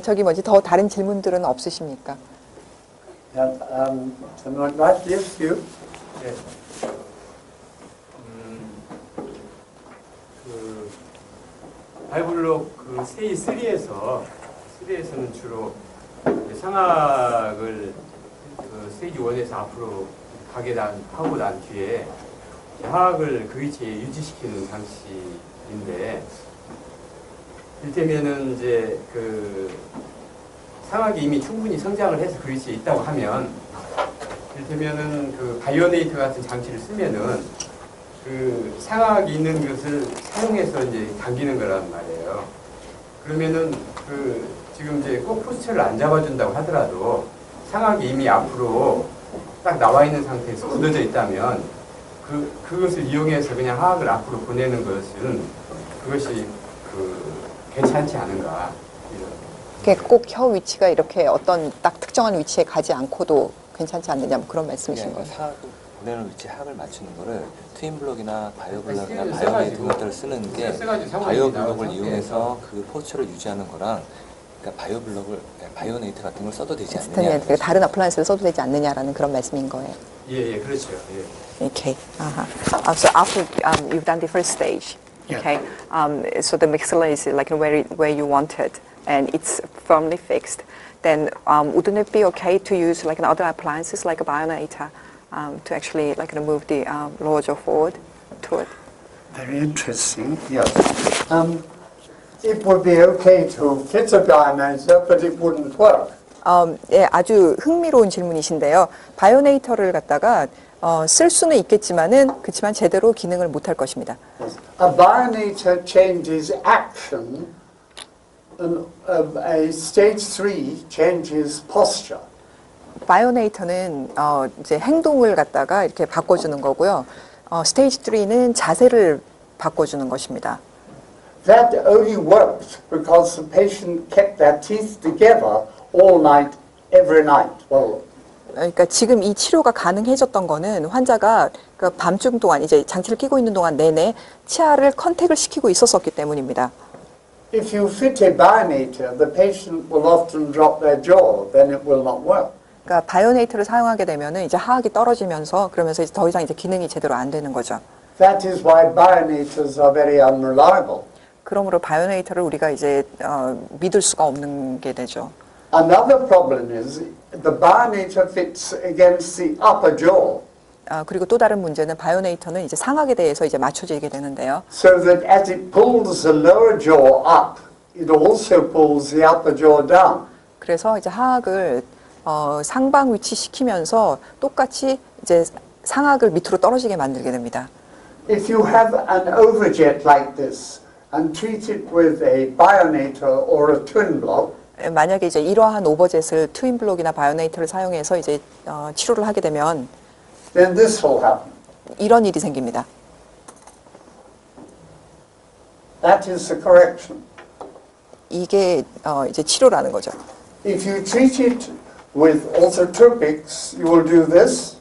저기 뭐지 더 다른 질문들은 없으십니까? Someone right, yes, you. 네. 그 바이블록 그 세이 3에서는 주로 상학을 그 스테이지 1에서 앞으로 하고 난 뒤에 하학을 그 위치에 유지시키는 방식인데, 이를테면은 이제 그 상학이 이미 충분히 성장을 해서 그 위치에 있다고 하면, 이를테면은 그 바이오네이터 같은 장치를 쓰면은 그 상학이 있는 것을 사용해서 이제 당기는 거란 말이에요. 그러면은 그 지금 이제 꼭 포스처를 안 잡아준다고 하더라도 상학이 이미 앞으로 딱 나와 있는 상태에서 굳어져 있다면 그것을 이용해서 그냥 하악을 앞으로 보내는 것은 그것이 괜찮지 않은가. 꼭 혀 위치가 이렇게 어떤 딱 특정한 위치에 가지 않고도 괜찮지 않느냐 뭐 그런 말씀이신 거예요. 하악을 보내는 위치에 하악을 맞추는 거를 트윈블록이나 바이오블록이나 바이오네이트 것들을 쓰는 게 바이오블록을 이용해서 그 포스처를 유지하는 거랑 그러니까 바이오네이트 같은 걸 써도 되지 않느냐. 다른 어플라이언스를 써도 되지 않느냐라는 그런 말씀인 거예요. 예, 그렇죠. 예. Okay. So after you've done the first stage, okay. So the maxilla is like where you want it, and it's firmly fixed. Then wouldn't it be okay to use like other appliances like a bionator to actually like move the lower jaw forward to it? Very interesting. Yes. It would be okay to fit a bionator, but it wouldn't work. 예, 아주 흥미로운 질문이신데요. 바이오네이터를 갖다가 쓸 수는 그렇지만 제대로 기능을 못할 것입니다. A bionator changes action, and a stage 3 changes posture. 바이오네이터는 이제 행동을 갖다가 이렇게 바꿔주는 거고요. 스테이지 3는 자세를 바꿔주는 것입니다. That only worked because the patient kept their teeth together all night, every night. Well, 그러니까 지금 이 치료가 가능해졌던 거는 환자가 그 밤중 동안 이제 장치를 끼고 있는 동안 내내 치아를 컨택을 시키고 있었었기 때문입니다. if you fit a bionator, the patient will often drop their jaw, then it will not work. 그러니까 바이오네이터를 사용하게 되면은 이제 하악이 떨어지면서 그러면서 이제 더 이상 이제 기능이 제대로 안 되는 거죠. That is why bionators are very unreliable. 그러므로 바이오네이터를 우리가 이제 믿을 수가 없는 게 되죠. Another problem is the bionator fits against the upper jaw. 그리고 또 다른 문제는 바이오네이터는 이제 상악에 대해서 이제 맞춰지게 되는데요. So that as it pulls the lower jaw up, it also pulls the upper jaw down. 그래서 이제 하악을 상방 위치시키면서 똑같이 이제 상악을 밑으로 떨어지게 만들게 됩니다. If you have an overjet like this and treat it with a bionator or a twin block, 만약에 이제 이러한 오버젯을 트윈 블록이나 바이오네이터를 사용해서 이제 치료를 하게 되면 then this will happen. 이런 일이 생깁니다. That is the correction. 이게 이제 치료라는 거죠. If you treat it with orthotropics, you will do this,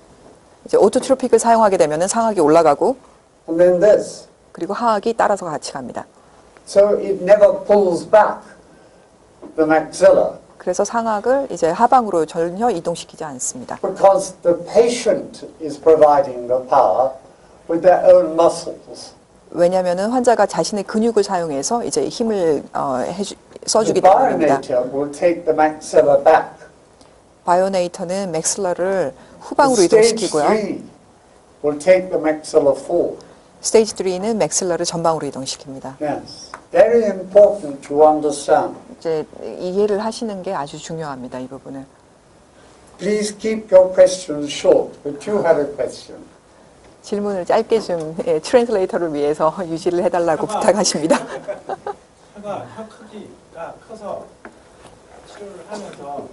이제 오토트로픽을 사용하게 되면은 상악이 올라가고 and then this. 그리고 하악이 따라서 같이 갑니다. So it never pulls back the maxilla 그래서 상악을 이제 하방으로 전혀 이동시키지 않습니다. because the patient is providing the power with their own muscles. 왜냐하면은 환자가 자신의 근육을 사용해서 이제 힘을 The 써주기 때문입니다. bionator will take the maxilla back. 바이오네이터는 맥실러를 후방으로 Stage 이동시키고요. 3 will take the maxilla forward. 스테이지 3는 맥실러를 전방으로 이동시킵니다. Yes. Very important to understand. 이제 이해를 하시는 게 아주 중요합니다. 이 부분을. Please keep your questions short, but you had a question. 질문을 짧게 좀 트랜슬레이터를 위해서 유지를 해달라고 부탁하십니다. 혀가 혀 크기가 커서 치료를 하면서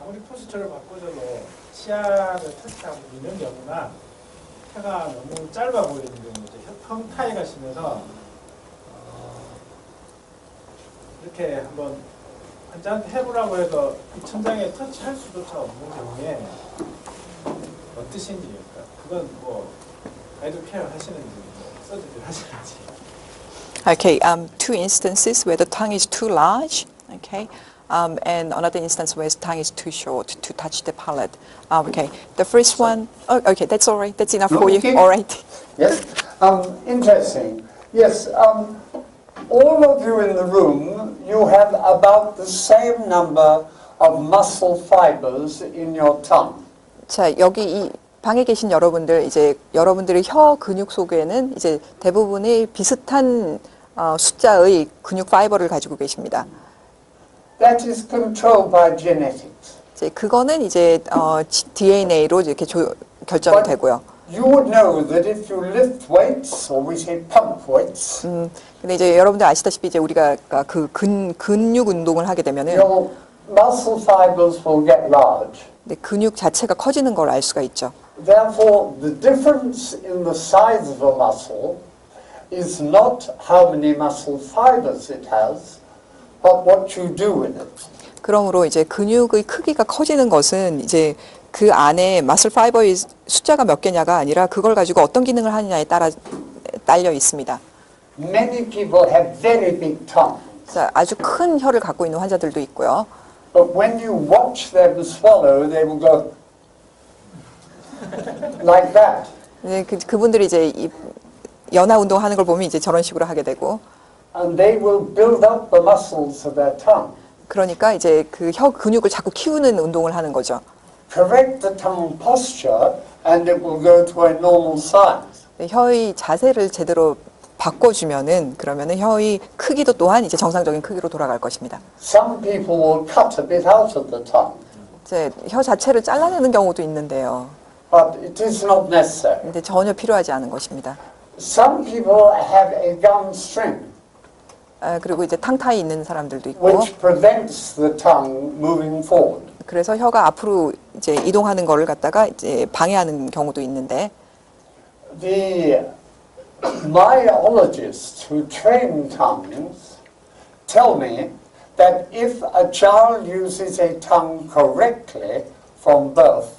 아무리 포스처를 바꿔줘도 치아를 터치하고 있는 경우나 혀가 너무 짧아 보이는 경우, 혀 텅타이가 심해서 이렇게 한번 환자한테 해보라고 해서 이 천장에 터치할 수조차 없는 경우에 어떠신지, 그건 뭐 아이돌 케어 하시는지 서지를 하시는지. Okay, two instances where the tongue is too large, okay, and another instance where the tongue is too short to touch the palate. Okay, the first one, oh, okay, that's all right, that's enough for you, Okay. all right. Yes. Interesting. Yes. All of you in the room, you have about the same number of muscle fibers in your tongue. 자, 여기 이 방에 계신 여러분들, 이제 여러분들의 혀 근육 속에는 이제 대부분이 비슷한 숫자의 근육 파이버를 가지고 계십니다. That is controlled by genetics. 이제 그거는 이제 DNA로 이렇게 결정이 되고요. You would know that if you lift weights, or we say pump weights, 근데 이제 여러분들 아시다시피 이제 우리가 그 근육 운동을 하게 되면은 your muscle fibers will get large. 근육 자체가 커지는 걸 알 수가 있죠. Therefore, the difference in the size of a muscle is not how many muscle fibers it has, but what you do with it. 그러므로 이제 근육의 크기가 커지는 것은 이제 그 안에 마슬 파이버의 숫자가 몇 개냐가 아니라 그걸 가지고 어떤 기능을 하느냐에 따라 딸려 있습니다. Many people have very big tongues, 자, 아주 큰 혀를 갖고 있는 환자들도 있고요. but when you watch them swallow, they will go like that. 네, 그분들이 이제 이 연화 운동하는 걸 보면 이제 저런 식으로 하게 되고, And they will build up the muscles of their tongue. 그러니까 이제 그 혀 근육을 자꾸 키우는 운동을 하는 거죠. Correct the tongue posture, and it will go to a normal size. 혀의 자세를 제대로 바꿔주면은 그러면은 혀의 크기도 또한 이제 정상적인 크기로 돌아갈 것입니다. Some people will cut a bit out of the tongue, 이제 혀 자체를 잘라내는 경우도 있는데요. but it is not necessary. 근데 전혀 필요하지 않은 것입니다. Some people have a gum string, 그리고 이제 탕타이 있는 사람들도 있고, which prevents the tongue moving forward. 그래서 혀가 앞으로 이제 이동하는 거를 갖다가 이제 방해하는 경우도 있는데, The myologists who train tongues tell me that if a child uses a tongue correctly from birth,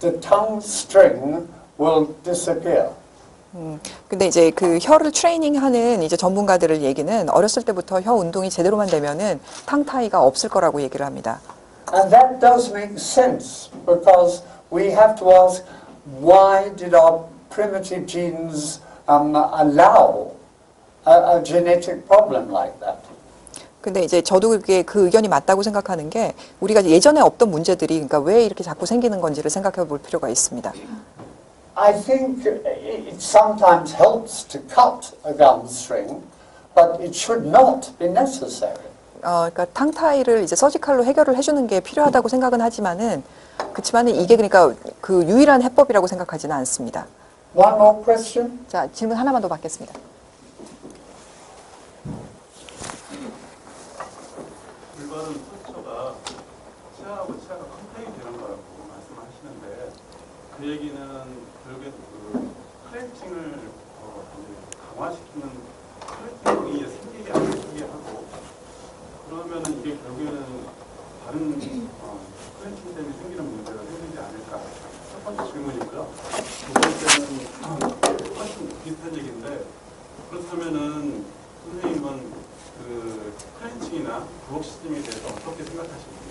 the tongue string will disappear. 근데 이제 그 혀를 트레이닝하는 이제 전문가들의 얘기는 어렸을 때부터 혀 운동이 제대로만 되면은 탕타이가 없을 거라고 얘기를 합니다. And that does make sense because we have to ask, why did our primitive genes allow a genetic problem like that? 근데 이제 저도 그게 그 의견이 맞다고 생각하는 게 우리가 예전에 없던 문제들이 그러니까 왜 이렇게 자꾸 생기는 건지를 생각해 볼 필요가 있습니다. I think it sometimes helps to cut a gum string, but it should not be necessary. 그러니까 탕타이를 이제 서지컬로 해결을 해주는 게 필요하다고 생각은 하지만은 그렇지만은 이게 그러니까 그 유일한 해법이라고 생각하지는 않습니다. One more question? 자, 질문 하나만 더 받겠습니다. 일반은 포스처가 치아하고 치아가 컨택이 되는 거라고 말씀하시는데 그 얘기는 결국에 그 클렌칭을 강화시키는 클렌칭이 생기게 안 생기게 하고 그러면은 이게 결국에는 다른 클렌칭 때문에 생기는 문제가 생기지 않을까. 첫 번째 질문이고요. 두 번째는 훨씬 비슷한 얘기인데 그렇다면은 선생님은 그 클렌칭이나 부엌 시스템에 대해서 어떻게 생각하십니까?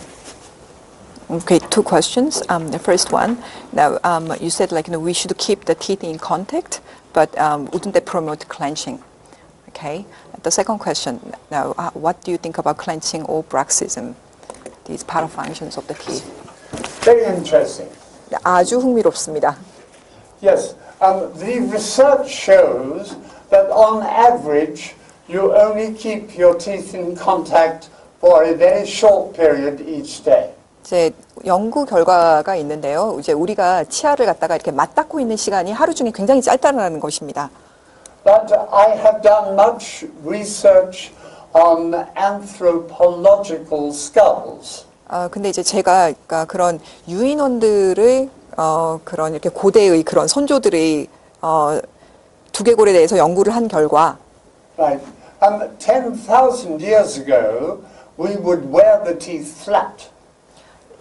Okay, two questions. The first one, now you said like we should keep the teeth in contact, but wouldn't that promote clenching? Okay. The second question, now what do you think about clenching or bruxism? These parafunctions of the teeth. Very interesting. 아주 흥미롭습니다. Yes, the research shows that on average you only keep your teeth in contact for a very short period each day. 이제 연구 결과가 있는데요. 이제 우리가 치아를 갖다가 이렇게 맞닿고 있는 시간이 하루 중에 굉장히 짧다는 것입니다. But I have done much research on anthropological skulls. 근데 이제 제가 그러니까 그런 유인원들의 그런 이렇게 고대의 그런 선조들의 두개골에 대해서 연구를 한 결과 Right. 10,000 years ago, we would wear the teeth flat.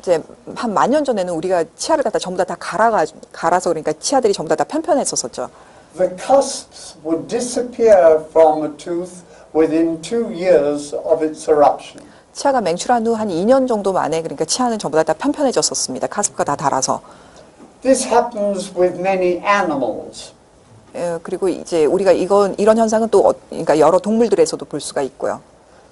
이제 한 10,000년 전에는 우리가 치아를 갖다 전부 다 갈아서 그러니까 치아들이 전부 다 편편했었었죠. The cusps would disappear from a tooth within 2 years of its eruption. 치아가 맹출한 후 한 2년 정도 만에 그러니까 치아는 전부 다 편편해졌었습니다. 카스프가 다 닳아서. This happens with many animals. 그리고 이제 우리가 이런 현상은 또 그러니까 여러 동물들에서도 볼 수가 있고요.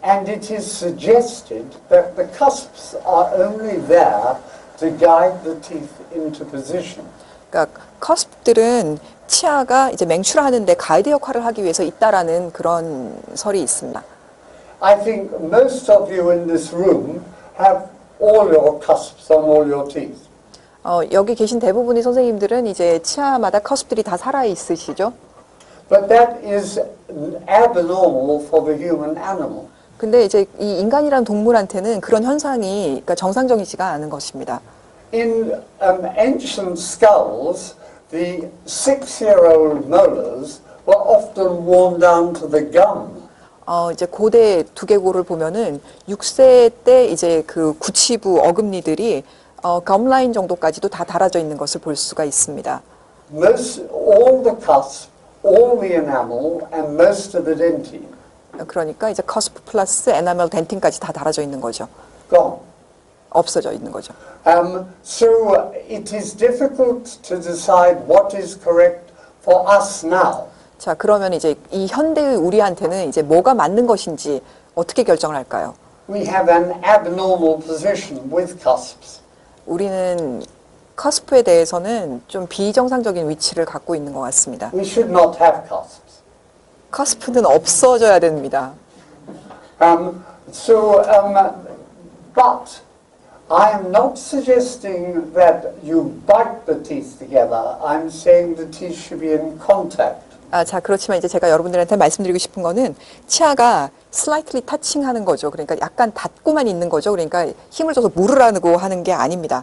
And it is suggested that the cusps are only there to guide the teeth into position. 그러니까 커스프들은 치아가 이제 맹출하는데 가이드 역할을 하기 위해서 있다라는 그런 설이 있습니다. I think most of you in this room have all your cusps on all your teeth. 여기 계신 대부분의 선생님들은 이제 치아마다 커스프들이 다 살아 있으시죠? But that is abnormal for the human animal. 근데 이제 이 인간이라는 동물한테는 그런 현상이 그러니까 정상적이지가 않은 것입니다. In ancient skulls, the 6-year-old molars were often worn down to the gum. 이제 고대 두개골을 보면은 6세 때 이제 그 구치부 어금니들이 검라인 정도까지도 다 달아져 있는 것을 볼 수가 있습니다. All the cusp, all the enamel, and most of the dentine. 그러니까 이제 커스프 플러스 에나멜 덴틴까지 다 달아져 있는 거죠. Gone. 없어져 있는 거죠. So it is difficult to decide what is correct for us now. 자, 그러면 이제 이 현대의 우리한테는 이제 뭐가 맞는 것인지 어떻게 결정을 할까요? We have an abnormal position with cusps. 우리는 커스프에 대해서는 좀 비정상적인 위치를 갖고 있는 것 같습니다. We should not have cusps. 커스프는 없어져야 됩니다. But I am not suggesting that you bite the teeth together. I'm saying the teeth should be in contact. 자, 그렇지만 이제 제가 여러분들한테 말씀드리고 싶은 거는 치아가 slightly touching하는 거죠. 그러니까 약간 닿고만 있는 거죠. 그러니까 힘을 줘서 물으라고 하는 게 아닙니다.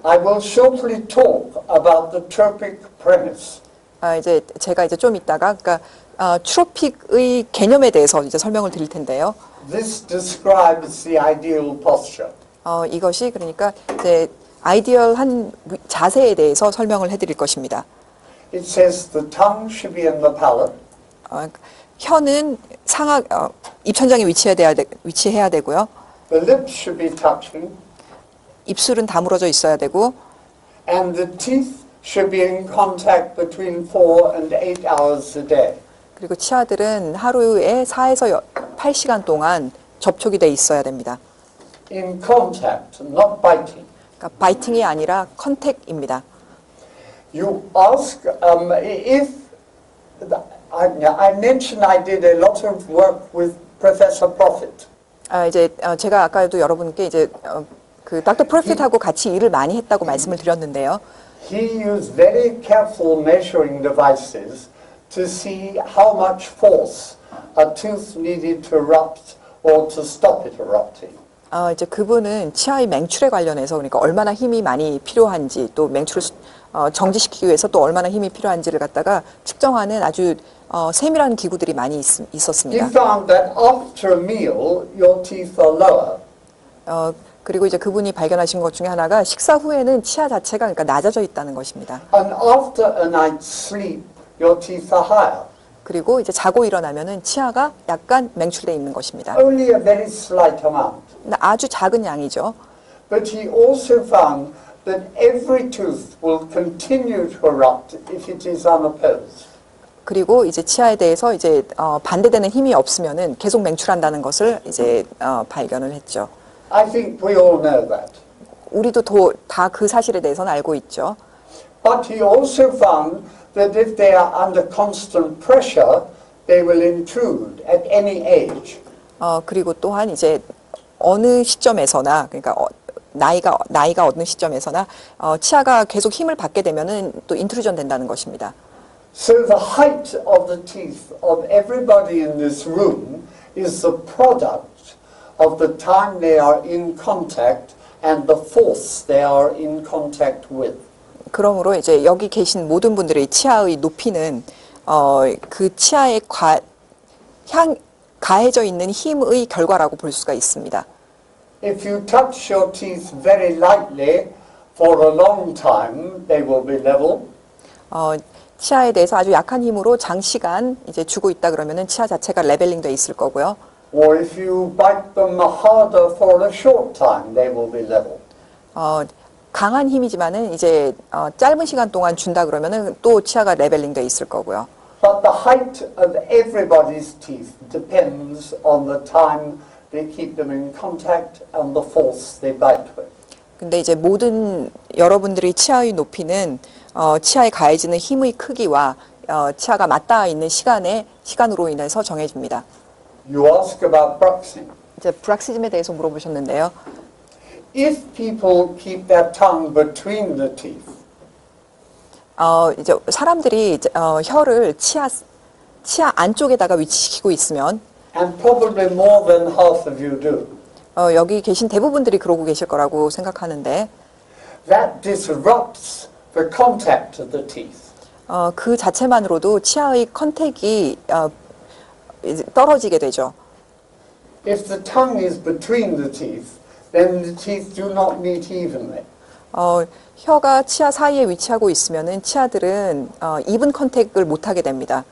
I will shortly talk about the tropic premise. 이제 제가 이제 좀 이따가 그러니까 트로픽의 개념에 대해서 이제 설명을 드릴 텐데요. This describes the ideal posture. 이것이 그러니까 이제 아이디얼한 자세에 대해서 설명을 해드릴 것입니다. It says the tongue should be in the palate. 혀는 입천장에 위치해야 되고요. The lips should be touching. 입술은 다물어져 있어야 되고. And the teeth should be in contact between 4 and 8 hours a day. 그리고 치아들은 하루에 4에서 8시간 동안 접촉이 돼 있어야 됩니다. In contact, not biting. 그러니까 바이팅이 아니라 컨택입니다. You ask if I mentioned I did a lot of work with Professor Prophet. 이제 제가 아까도 여러분께 이제 그 닥터 프로핏하고 같이 일을 많이 했다고 말씀을 드렸는데요. He used very careful measuring devices to see how much force a tooth needed to erupt or to stop it erupting. 이제 그분은 치아의 맹출에 관련해서 그러니까 얼마나 힘이 많이 필요한지 또 맹출을 정지시키기 위해서 또 얼마나 힘이 필요한지를 갖다가 측정하는 아주 세밀한 기구들이 많이 있었습니다. He found that after a meal, your teeth are lower. 그리고 이제 그분이 발견하신 것 중에 하나가 식사 후에는 치아 자체가 그러니까 낮아져 있다는 것입니다. And after a night's sleep, your teeth are higher. 그리고 이제 자고 일어나면은 치아가 약간 맹출돼 있는 것입니다. Only a very slight amount. 아주 작은 양이죠. But he also found that every tooth will continue to erupt if it is unopposed. 그리고 이제 치아에 대해서 이제 반대되는 힘이 없으면은 계속 맹출한다는 것을 이제 발견을 했죠. I think we all know that. 우리도 다 그 사실에 대해서는 알고 있죠. But he also found that if they are under constant pressure, they will intrude at any age. 그리고 또한 이제 어느 시점에서나 그러니까 나이가 어느 시점에서나 치아가 계속 힘을 받게 되면은 또 인트루전 된다는 것입니다. So the height of the teeth of everybody in this room is the product of the time they are in contact and the force they are in contact with. 그러므로 이제 여기 계신 모든 분들의 치아의 높이는 그 치아에 가해져 있는 힘의 결과라고 볼 수가 있습니다. If you touch your teeth very lightly for a long time, they will be level. 치아에 대해서 아주 약한 힘으로 장시간 이제 주고 있다 그러면은 치아 자체가 레벨링 돼 있을 거고요. Or if you bite them harder for a short time, they will be level. 강한 힘이지만은 이제 짧은 시간 동안 준다 그러면은 또 치아가 레벨링 돼 있을 거고요. But the height of everybody's teeth depends on the time they keep them in contact and the force they bite with. 근데 이제 모든 여러분들의 치아의 높이는 치아에 가해지는 힘의 크기와 치아가 맞닿아 있는 시간으로 인해서 정해집니다. You ask about bruxing. 이제 브락시즘에 대해서 물어보셨는데요. If people keep their tongue between the teeth, 이제 사람들이 혀를 치아 안쪽에다가 위치시키고 있으면 and probably more than half of you do, 여기 계신 대부분들이 그러고 계실 거라고 생각하는데 that disrupts the contact of the teeth. 그 자체만으로도 치아의 컨택이 이제 떨어지게 되죠. If the tongue is between the teeth, then the teeth do not meet evenly. 혀가 치아 사이에 위치하고 있으면은 치아들은 이븐 컨택을 못 하게 됩니다.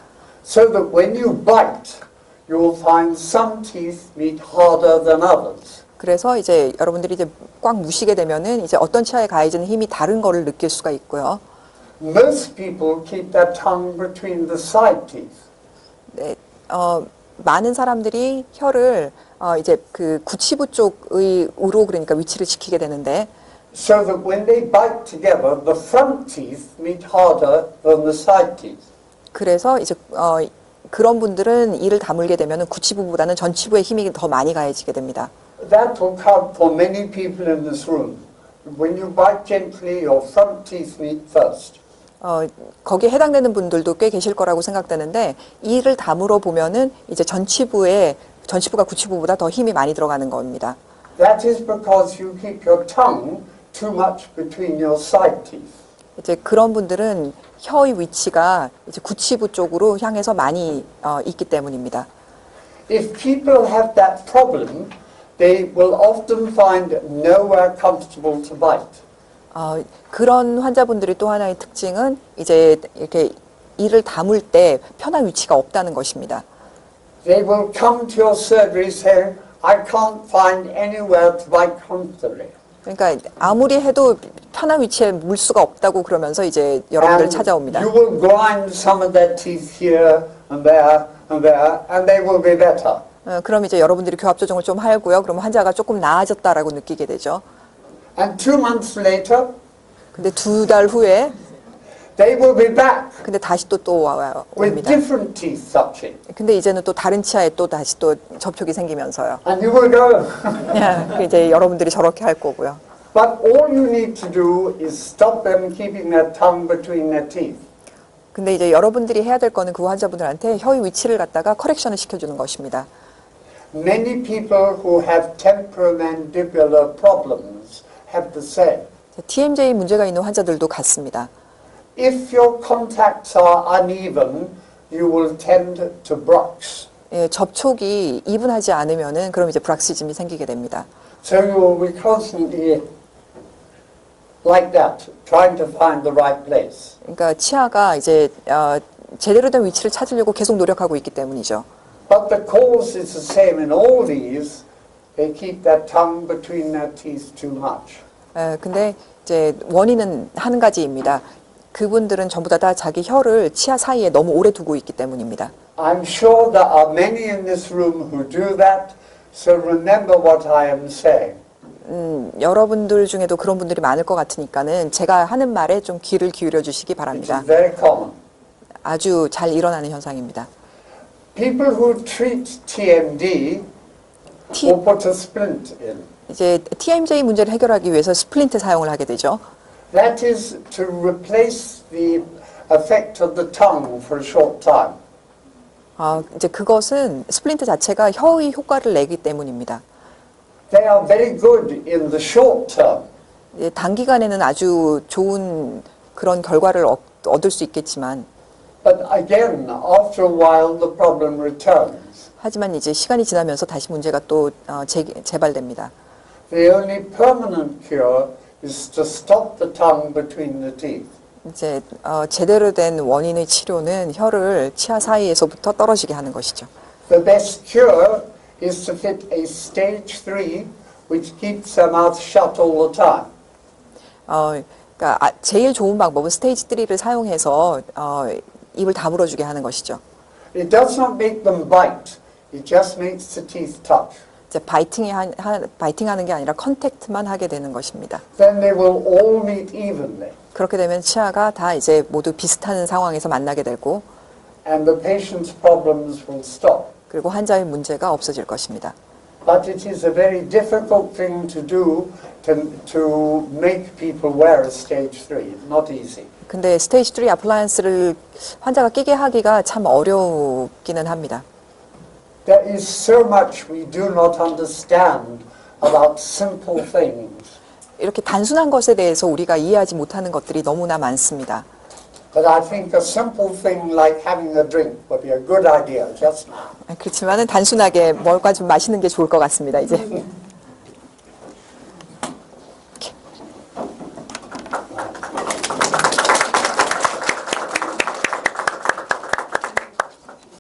So that when you bite, you will find some teeth meet harder than others. 그래서 이제 여러분들이 이제 꽉 무시게 되면은 이제 어떤 치아에 가해지는 힘이 다른 거를 느낄 수가 있고요. Most people keep their tongue between the side teeth. 네, 많은 사람들이 혀를 이제 그 구치부 쪽의로 그러니까 위치를 지키게 되는데 So that when they bite together, the front teeth meet harder than the side teeth. 그래서 이제 그런 분들은 이를 다물게 되면은 구치부보다는 전치부의 힘이 더 많이 가해지게 됩니다. That will count for many people in this room. When you bite gently, your front teeth meet first. 거기에 해당되는 분들도 꽤 계실 거라고 생각되는데 이를 다물어 보면은 이제 전치부가 구치부보다 더 힘이 많이 들어가는 겁니다. That is because you keep your tongue too much between your side teeth. 이제 그런 분들은 혀의 위치가 이제 구치부 쪽으로 향해서 많이 있기 때문입니다. If people have that problem, they will often find nowhere comfortable to bite. 그런 환자분들이 또 하나의 특징은 이제 이렇게 이를 다물 때 편한 위치가 없다는 것입니다. They will come to your surgery saying, I can't find anywhere to bite comfortably. 그러니까 아무리 해도 편한 위치에 물 수가 없다고 그러면서 이제 여러분들 찾아옵니다. You will grind some of their teeth here and there and there, and they will be better. 그럼 이제 여러분들이 교합 조정을 좀 하고요. 그럼 환자가 조금 나아졌다라고 느끼게 되죠. And 2 months later, 근데 2달 후에 they will be back 근데 다시 또 와요. with 옵니다. different teeth touching. 근데 이제는 또 다른 치아에 또 다시 또 접촉이 생기면서요. And you will go. 이제 여러분들이 저렇게 할 거고요. But all you need to do is stop them keeping their tongue between their teeth. 근데 이제 여러분들이 해야 될 거는 그 환자분들한테 혀의 위치를 갖다가 커렉션을 시켜주는 것입니다. Many people who have temporomandibular problems have the same. TMJ 문제가 있는 환자들도 같습니다. If your contacts are uneven, you will tend to brux. 접촉이 이분하지 않으면은 그럼 이제 브락시즘이 생기게 됩니다. So you will be constantly like that, trying to find the right place. 그러니까 치아가 이제 제대로 된 위치를 찾으려고 계속 노력하고 있기 때문이죠. But the cause is the same in all these. They keep their tongue between their teeth too much. 근데 이제 원인은 한 가지입니다. 그분들은 전부 다 자기 혀를 치아 사이에 너무 오래 두고 있기 때문입니다. I'm sure there are many in this room who do that. So remember what I am saying. 여러분들 중에도 그런 분들이 많을 것 같으니까는 제가 하는 말에 좀 귀를 기울여 주시기 It 바랍니다. is very common. 아주 잘 일어나는 현상입니다. People who treat TMD will put a splint in. 이제 TMJ 문제를 해결하기 위해서 스플린트 사용을 하게 되죠. That is to replace the effect of the tongue for a short time. 이제 그것은 스플린트 자체가 혀의 효과를 내기 때문입니다. They are very good in the short term, 단기간에는 아주 좋은 그런 결과를 얻을 수 있겠지만 but again, after a while, the problem returns. 하지만 이제 시간이 지나면서 다시 문제가 또 재발됩니다. The only permanent cure is to stop the tongue between the teeth. 이제 제대로 된 원인의 치료는 혀를 치아 사이에서부터 떨어지게 하는 것이죠. The best cure is to fit a stage 3 which keeps their mouth shut all the time. 그러니까 제일 좋은 방법은 스테이지 3를 사용해서 입을 다물어주게 하는 것이죠. It does not make them bite, it just makes the teeth touch. 이제 바이팅하는 게 아니라 컨택트만 하게 되는 것입니다. Then they will all meet evenly, 그렇게 되면 치아가 다 이제 모두 비슷한 상황에서 만나게 되고 and the patient's problems will stop. 그리고 환자의 문제가 없어질 것입니다. But it is a very difficult thing to do to make people wear a stage 3. It's not easy. 근데 스테이지 3 어플라이언스를 환자가 끼게 하기가 참 어렵기는 합니다. There is so much we do not understand about simple things. 이렇게 단순한 것에 대해서 우리가 이해하지 못하는 것들이 너무나 많습니다. But I think a simple thing like having a drink would be a good idea just now. 그렇지만은 단순하게 뭘까 좀 마시는 게 좋을 것 같습니다. 이제.